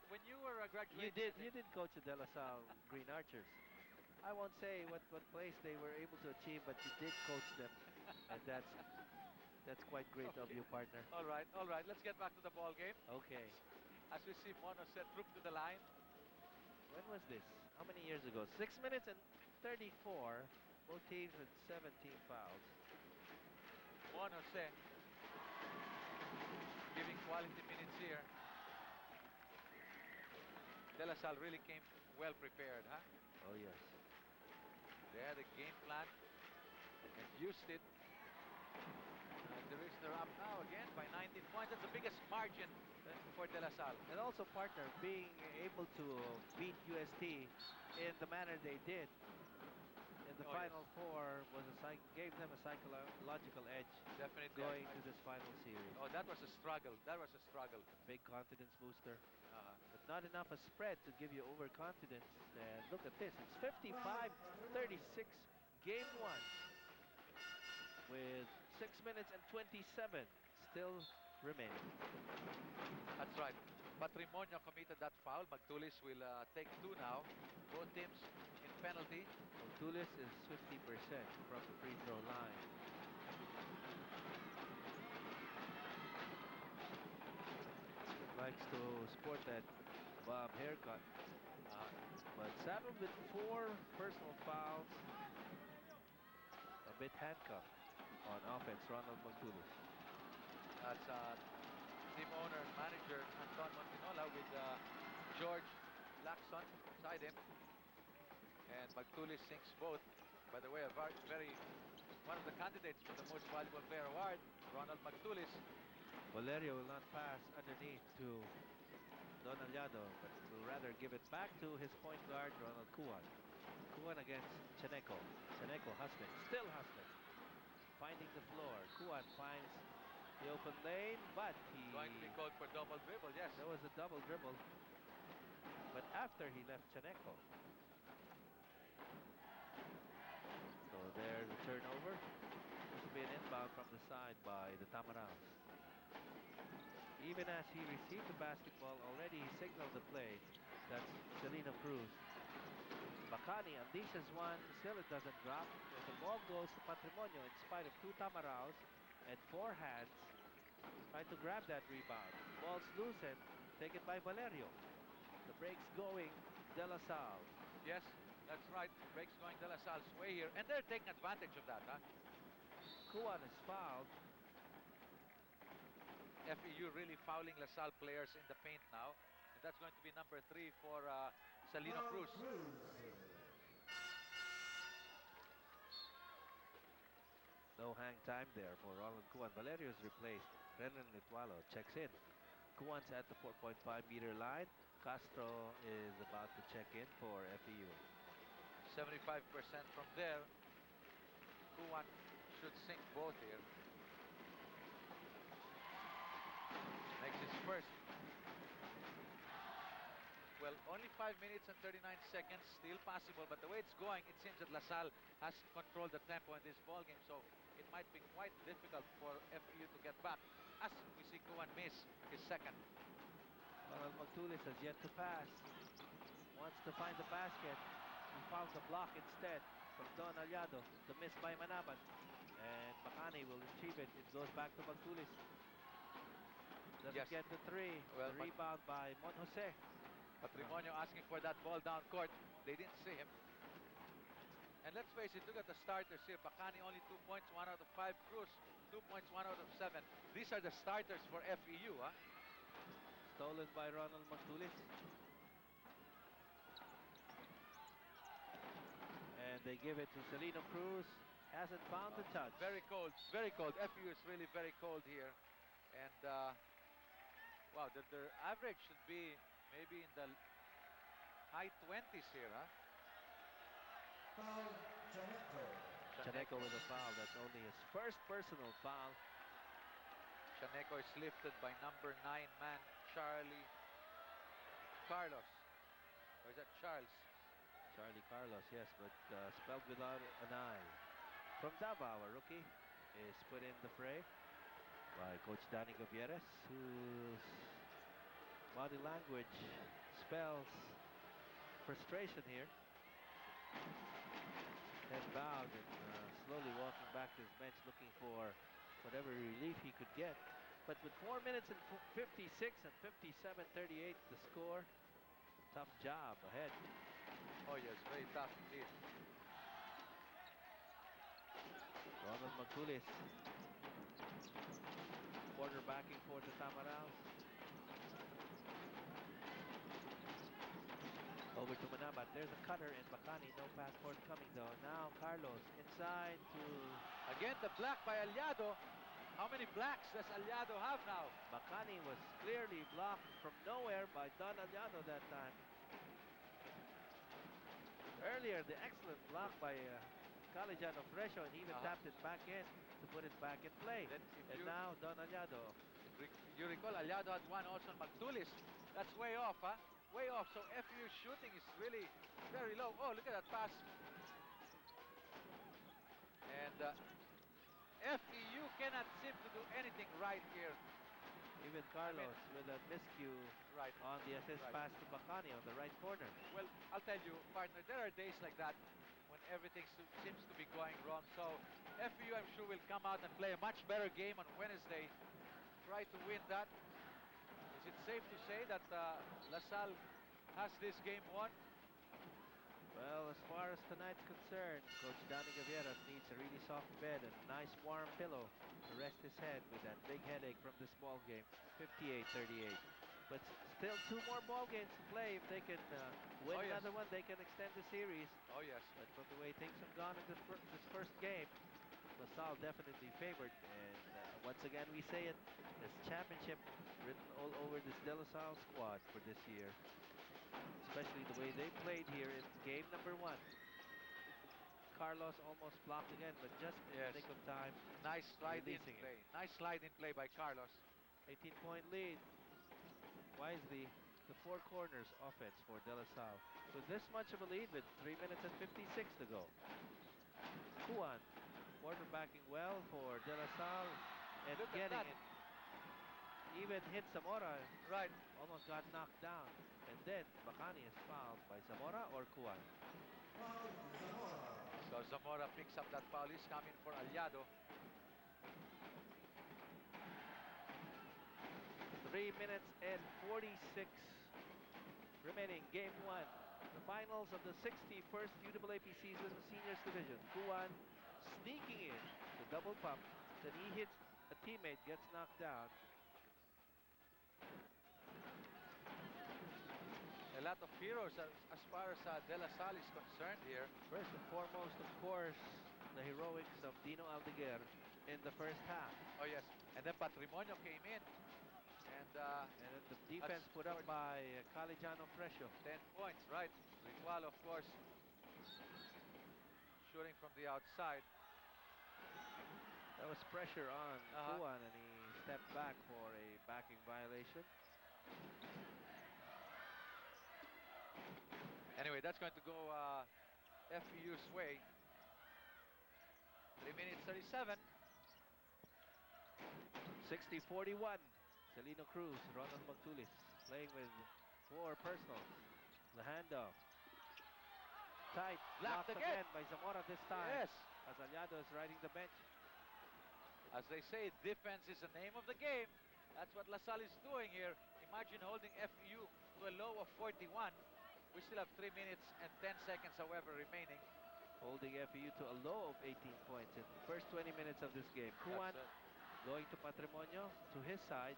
graduating, you did coach the De La Salle Green Archers. I won't say what place they were able to achieve, but you did coach them, and that's quite great of you, partner. All right. Let's get back to the ball game. Okay. As we see Mono set troop to the line. When was this? How many years ago? 6 minutes and 34. Both teams with 17 fouls. Mono set giving quality minutes here. De La Salle really came well prepared, huh? Oh yes. They had a game plan and used it. And the Richter up now again by 19 points. That's the biggest margin for De La Salle. And also, partner, being able to beat UST in the manner they did in the Oh, Final Four was gave them a psychological edge Definitely. going to this final series. Oh, that was a struggle. That was a struggle. Big confidence booster, but not enough a spread to give you overconfidence. And look at this, it's 55-36, game one, with 6 minutes and 27 still remaining. That's right. Patrimonio committed that foul. Magtulis will take 2 now. Both teams in penalty. Tulis is 50% from the free throw line. Likes to sport that bob haircut. But saddled with 4 personal fouls. A bit handcuffed on offense, Ronald Magtulis. That's team owner and manager Anton Montinola with George Lacson beside him. And Magtulis sinks both. By the way, one of the candidates for the most valuable player award, Ronald Magtulis. Valerio will not pass underneath to Don Aliado, but will rather give it back to his point guard, Ronald Cuan. Cuan against Chaneco. Chaneco hustling, still hustling. Finding the floor. Cuan finds the open lane, but he... Going to be called for double dribble, yes. There was a double dribble. But after he left Chaneco. So there's a turnover. This will be an inbound from the side by the Tamaraos. even as he received the basketball, already he signaled the play. That's Celino Cruz. Bacani unleashes one, still it doesn't drop. And the ball goes to Patrimonio in spite of 2 tamaraos and 4 hands. Trying to grab that rebound. Ball's loosened, taken by Valerio. The break's going, De La Salle. Yes, that's right. Breaks going De La Salle's way here. And they're taking advantage of that, huh? Kuan is fouled. FEU really fouling LaSalle players in the paint now. And that's going to be number 3 for Celino Cruz. No hang time there for Ronald Kuan. Valerio's replaced. Renan Litualo checks in. Kuan's at the 4.5-meter line. Castro is about to check in for FEU. 75% from there. Kuan should sink both here. Makes his first. Well, only 5 minutes and 39 seconds, still possible, but the way it's going, it seems that LaSalle has controlled the tempo in this ballgame, so it might be quite difficult for FEU to get back, as we see Kuan miss his second. Ronald Magtulis has yet to pass. Wants to find the basket. He found the block instead from Don Aliado. The miss by Manabat. And Bacani will retrieve it. It goes back to Magtulis. Doesn't get the 3. Well, The rebound by Mon Jose. Patrimonio asking for that ball down court. They didn't see him. And let's face it, look at the starters here. Bacani only 2 points, 1 out of 5. Cruz, 2 points, 1 out of 7. These are the starters for FEU, huh? Stolen by Ronald Magtulis. And they give it to Celino Cruz. Hasn't found the touch. Very cold, very cold. FEU is really very cold here. And, wow, their average should be maybe in the high 20s here, huh? Chaneco with a foul. That's only his first personal foul. Chaneco is lifted by number 9 man, Charlie Carlos. Or is that Charles? Charlie Carlos, yes, but spelled without an I. From Davao, a rookie, is put in the fray by Coach Danny Gavieres, whose body language spells frustration here. Head bowed and slowly walking back to his bench looking for whatever relief he could get. But with 4 minutes and 56 and 57-38 the score, tough job ahead. Oh yes, very tough indeed. Ronald Magtulis quarterbacking for the Tamaraos. Over to Manabat. There's a cutter in Bacani. No pass forthcoming though. Now Carlos inside to... Again, the block by Aliado. How many blacks does Aliado have now? Bacani was clearly blocked from nowhere by Don Aliado that time. Earlier, the excellent block by Calejano Fresho, and he even tapped it back in to put it back in play. And now Don Aliado. You recall Aliado had one also on Magtulis. That's way off, huh? Way off. So FEU shooting is really very low. Oh, look at that pass. And FEU cannot seem to do anything right here. Even Carlos with a miscue on the assist pass to Bacani on the right corner. Well, I'll tell you, partner, there are days like that when everything seems to be going wrong. So FEU, I'm sure, will come out and play a much better game on Wednesday. Try to win that. Is it safe to say that LaSalle has this game won? Well, as far as tonight's concerned, Coach Danny Gavieras needs a really soft bed and a nice warm pillow to rest his head with that big headache from this ball game. 58-38. But still 2 more ball games to play. If they can win another one, they can extend the series. Oh yes. But from the way things have gone in this first game, LaSalle definitely favored. And once again, we say it, this championship written all over this De La Salle squad for this year. Especially the way they played here in game number 1. Carlos almost blocked again, but just in the nick of time. Nice slide in play. Nice slide in play by Carlos. 18-point lead. Wisely, the 4 corners offense for De La Salle. With this much of a lead with 3 minutes and 56 to go. Kuan quarterbacking well for De La Salle and getting it. even hit Zamora. Right. Almost got knocked down. And then Bacani is fouled by Zamora or Kuan. So Zamora picks up that foul. He's coming for Aliado. 3 minutes and 46 remaining. Game 1. The finals of the 61st UAAP season seniors division. Kuan sneaking in the double pump. Then he hits a teammate, gets knocked down. A lot of heroes as far as De La Salle is concerned here. First and foremost, of course, the heroics of Dino Aldeguer in the first half. Oh yes, and then Patrimonio came in, and And then the defense put up scored by Calijano Fresio. 10 points, right? Ritualo, of course, shooting from the outside. There was pressure on Uh-huh. Kuan, and he stepped back for a backing violation. Anyway, that's going to go FEU's way. 3 minutes 37. 60-41. Celino Cruz, Ronald Magtulis playing with 4 personals. The handoff. Tight. Blocked Blocked again. again by Zamora this time. Yes. As Aliado is riding the bench. As they say, defense is the name of the game. That's what La Salle is doing here. Imagine holding FEU to a low of 41. We still have 3 minutes and 10 seconds, however, remaining. Holding FEU to a low of 18 points in the first 20 minutes of this game. Kuan That's going to Patrimonio to his side.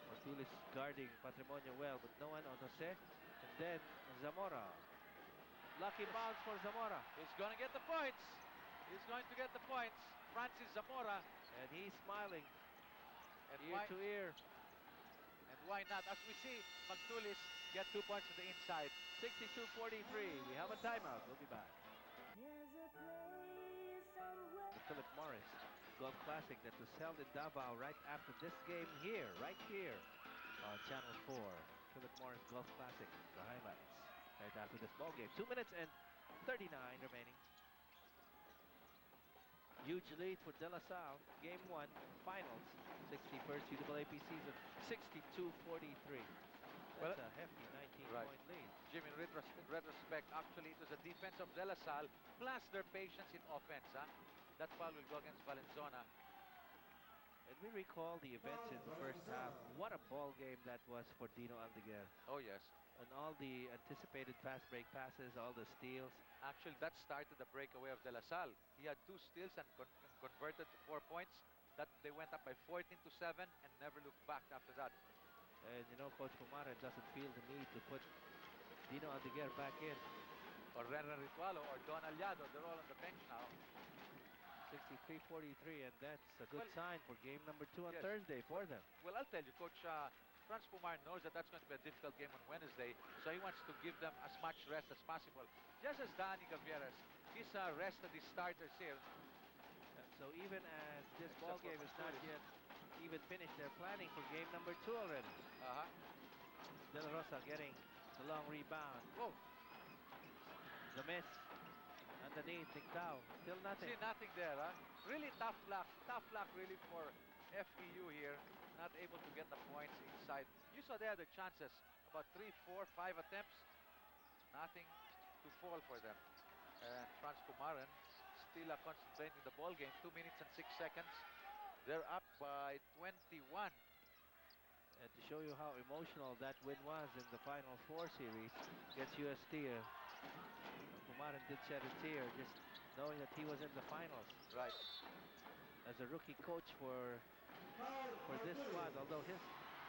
Magtulis guarding Patrimonio well, but no one on Jose. And then Zamora. Lucky bounce for Zamora. He's going to get the points. He's going to get the points. Francis Zamora. And he's smiling And ear why, to ear. and why not? As we see, Magtulis get 2 points to the inside. 62-43. We have a timeout. We'll be back. The Philip Morris Golf Classic that was held in Davao right after this game here, right here on Channel 4. Philip Morris Golf Classic, the highlights right after this ball game. 2 minutes and 39 remaining. Huge lead for De La Salle. Game 1, finals, 61st UAAP season, 62-43. Well, That's a hefty 19-point right. lead. Jim, in retrospect, actually, it was the defense of De La Salle plus their patience in offense. That foul will go against Valenzuela. And we recall the events in the first half. What a ball game that was for Dino Aldeguer. Oh, yes. And all the anticipated fast break passes, all the steals. Actually, that started the breakaway of De La Salle. He had 2 steals and converted to 4 points. That they went up by 14-7 and never looked back after that. And you know, Coach Pumaren doesn't feel the need to put Dino Aldeguer back in. Or Renren Ritualo or Don Aliado, they're all on the bench now. 63-43, and that's a good Well, sign for game number 2 on yes. Thursday for them. Well, I'll tell you, Coach Franz Pumaren knows that that's going to be a difficult game on Wednesday, so he wants to give them as much rest as possible. Just as Danny Gavieres, he's rested his starters here. So even as this Except ball for game is not Magtulis. yet even finished, they're planning for game number 2 already. De La Rosa getting the long rebound. Whoa, The miss. Underneath, Tingtao. Still nothing. see nothing there, Really tough luck really for FEU here. Not able to get the points inside. You saw they had the chances, about 3, 4, 5 attempts. Nothing to fall for them. And Franz Pumaren still concentrating the ball game. 2 minutes and 6 seconds. They're up by 21. And to show you how emotional that win was in the Final Four series against UST, Pumaren did shed a tear just knowing that he was in the finals. Right. As a rookie coach for this squad, although his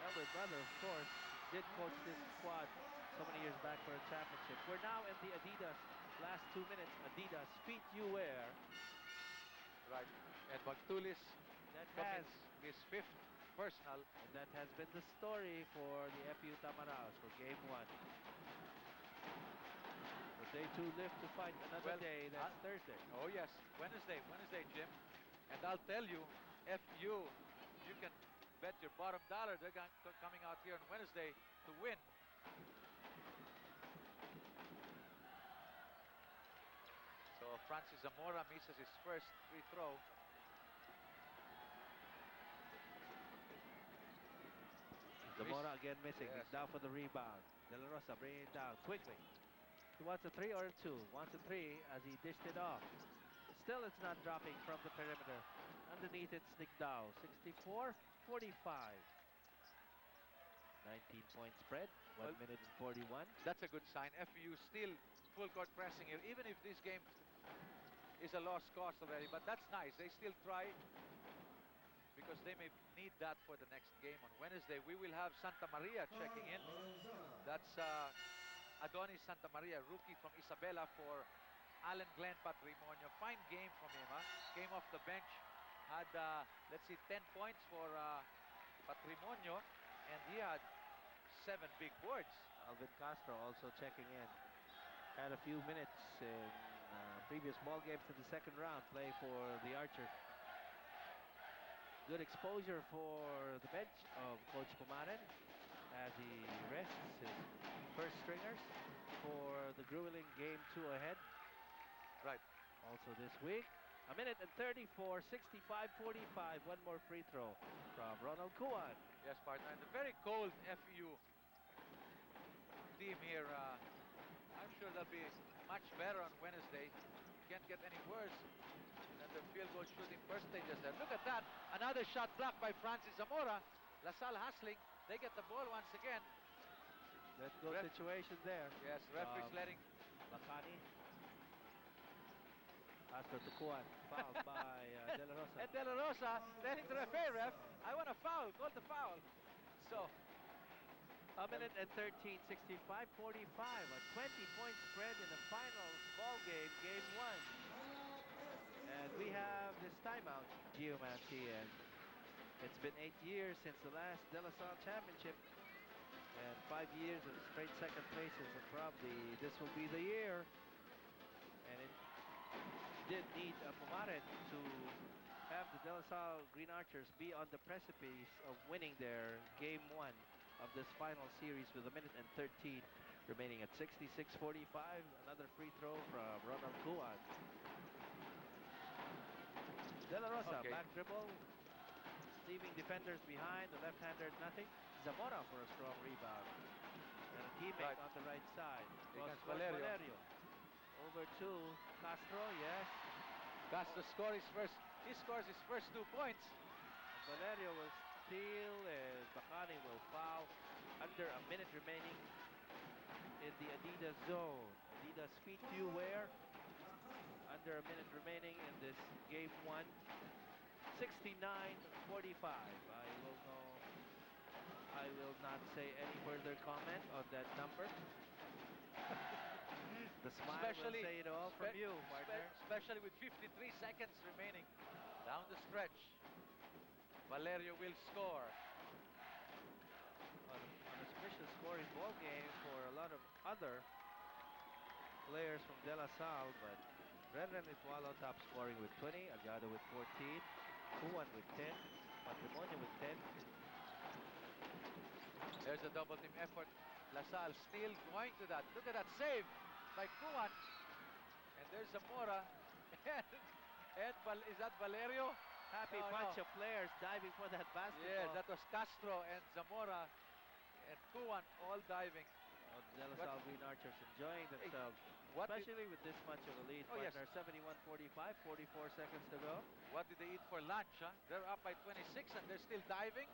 elder brother, of course, did coach this squad so many years back for a championship. We're now in the Adidas last 2 minutes. Adidas Feet You Wear. Right. And Magtulis That has commits his 5th personal. And that has been the story for the FEU Tamaraos for game 1. But they too live to fight another Well, day. That's Thursday. Oh yes, Wednesday, Jim. And I'll tell you, FU, you can bet your bottom dollar they're coming out here on Wednesday to win. So Francis Zamora misses his first free throw. Zamora again missing. Yes. He's down for the rebound. De La Rosa bringing it down quickly. He wants a 3 or a 2. Wants a 3 as he dished it off. Still, it's not dropping from the perimeter. Underneath it's Nick Dow. 64-45. 19-point spread. 1 Well, minute and 41. That's a good sign. FEU still full court pressing here, even if this game is a lost cause already. But that's nice. They still try because they may need that for the next game on Wednesday. We will have Santa Maria checking in. That's Adonis Santa Maria, rookie from Isabela for Alan Glenn Patrimonio. Fine game from him. Came off the bench, had, let's see, 10 points for Patrimonio, and he had 7 big boards. Alvin Castro also checking in. Had a few minutes in previous ball games in the second round, play for the Archers. Good exposure for the bench of Coach Pumaren as he rests his first stringers for the grueling game 2 ahead. Right. Also this week. A minute and 34, 65-45. One more free throw from Ronald Kuan. Yes, partner. And the very cold FEU team here. I'm sure they'll be much better on Wednesday. Can't get any worse than the field goal shooting percentages there. Look at that. Another shot blocked by Francis Zamora. LaSalle hustling. They get the ball once again. Let's go situation there. Yes, referee's letting. Bacani. Castro to Kuan. Fouled by De La Rosa. And De La Rosa telling the referee, ref, I want a foul. Call the foul. So, a minute and 13, 65-45. A 20-point spread in the finals ball game, game 1. And we have this timeout, Geomancy, and it's been 8 years since the last De La Salle championship. And 5 years of straight second places, and probably this will be the year. And it did need Pumaren to have the De La Salle Green Archers be on the precipice of winning their game 1 of this final series with a minute and 13 remaining at 66-45. Another free throw from Ronald Kuan. De La Rosa, back dribble, leaving defenders behind. The left-hander, nothing. Zamora for a strong rebound. And a teammate on the right side. Valerio. Over to Castro, yes. Castro he scores his first 2 points. And Valerio will steal, and Bacani will foul. Under a minute remaining in the Adidas zone. Adidas Speed Few wear. Under a minute remaining in this game 1. 69-45. I will not say any further comment on that number. The smile will say it all from you, partner. Especially with 53 seconds remaining down the stretch. Valerio will score. An auspicious scoring ball game for a lot of other players from De La Salle, but Brendan Itualo top scoring with 20, Agado with 14, Kuan with 10, Patrimonio with 10. There's a double team effort. LaSalle still going to that. Look at that save by Kuan. And there's Zamora. Is that Valerio? Happy bunch of players diving for that basketball. Yeah, that was Castro and Zamora and Kuan all diving. De La Salle Green Archers enjoying themselves, especially with this much of a lead. Yes. 71-45, 44 seconds to go. What did they eat for lunch? They're up by 26 and they're still diving.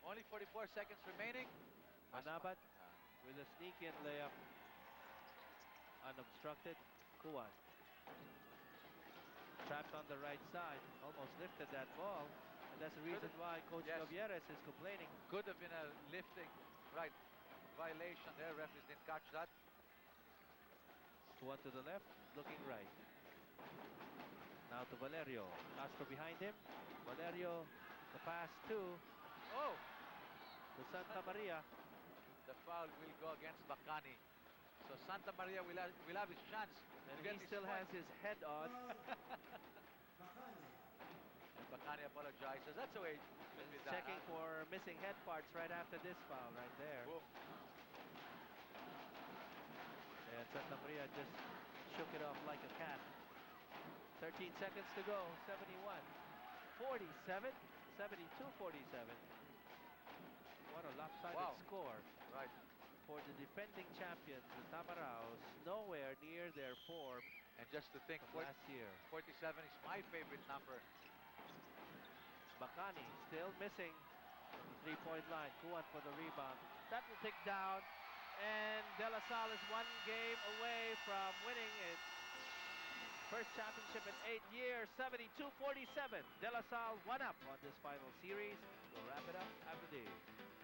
Only 44 seconds remaining. Manabat with a sneak-in layup. Unobstructed. Kuan. Trapped on the right side. Almost lifted that ball. And that's the reason why Coach Gavieres is complaining. Could have been a lifting. Right. Violation there. Referees didn't catch that. Kuan to the left. Looking right. Now to Valerio. Castro behind him. Valerio. The pass to Santa Maria. The foul will go against Bacani. So Santa Maria will have his chance. And he still has his head on. And Bacani apologizes. That's the way it should be done. Checking for missing head parts right after this foul right there. Whoa. And Santa Maria just shook it off like a cat. 13 seconds to go. 71-47. 72-47. What a lopsided defending champions, the Tamaraos, nowhere near their form And just to think, of last year. 47 is my favorite number. Bacani still missing from the three-point line. Kuan for the rebound. That will take down. And De La Salle is one game away from winning its first championship in 8 years. 72-47. De La Salle one up on this final series. We'll wrap it up after this.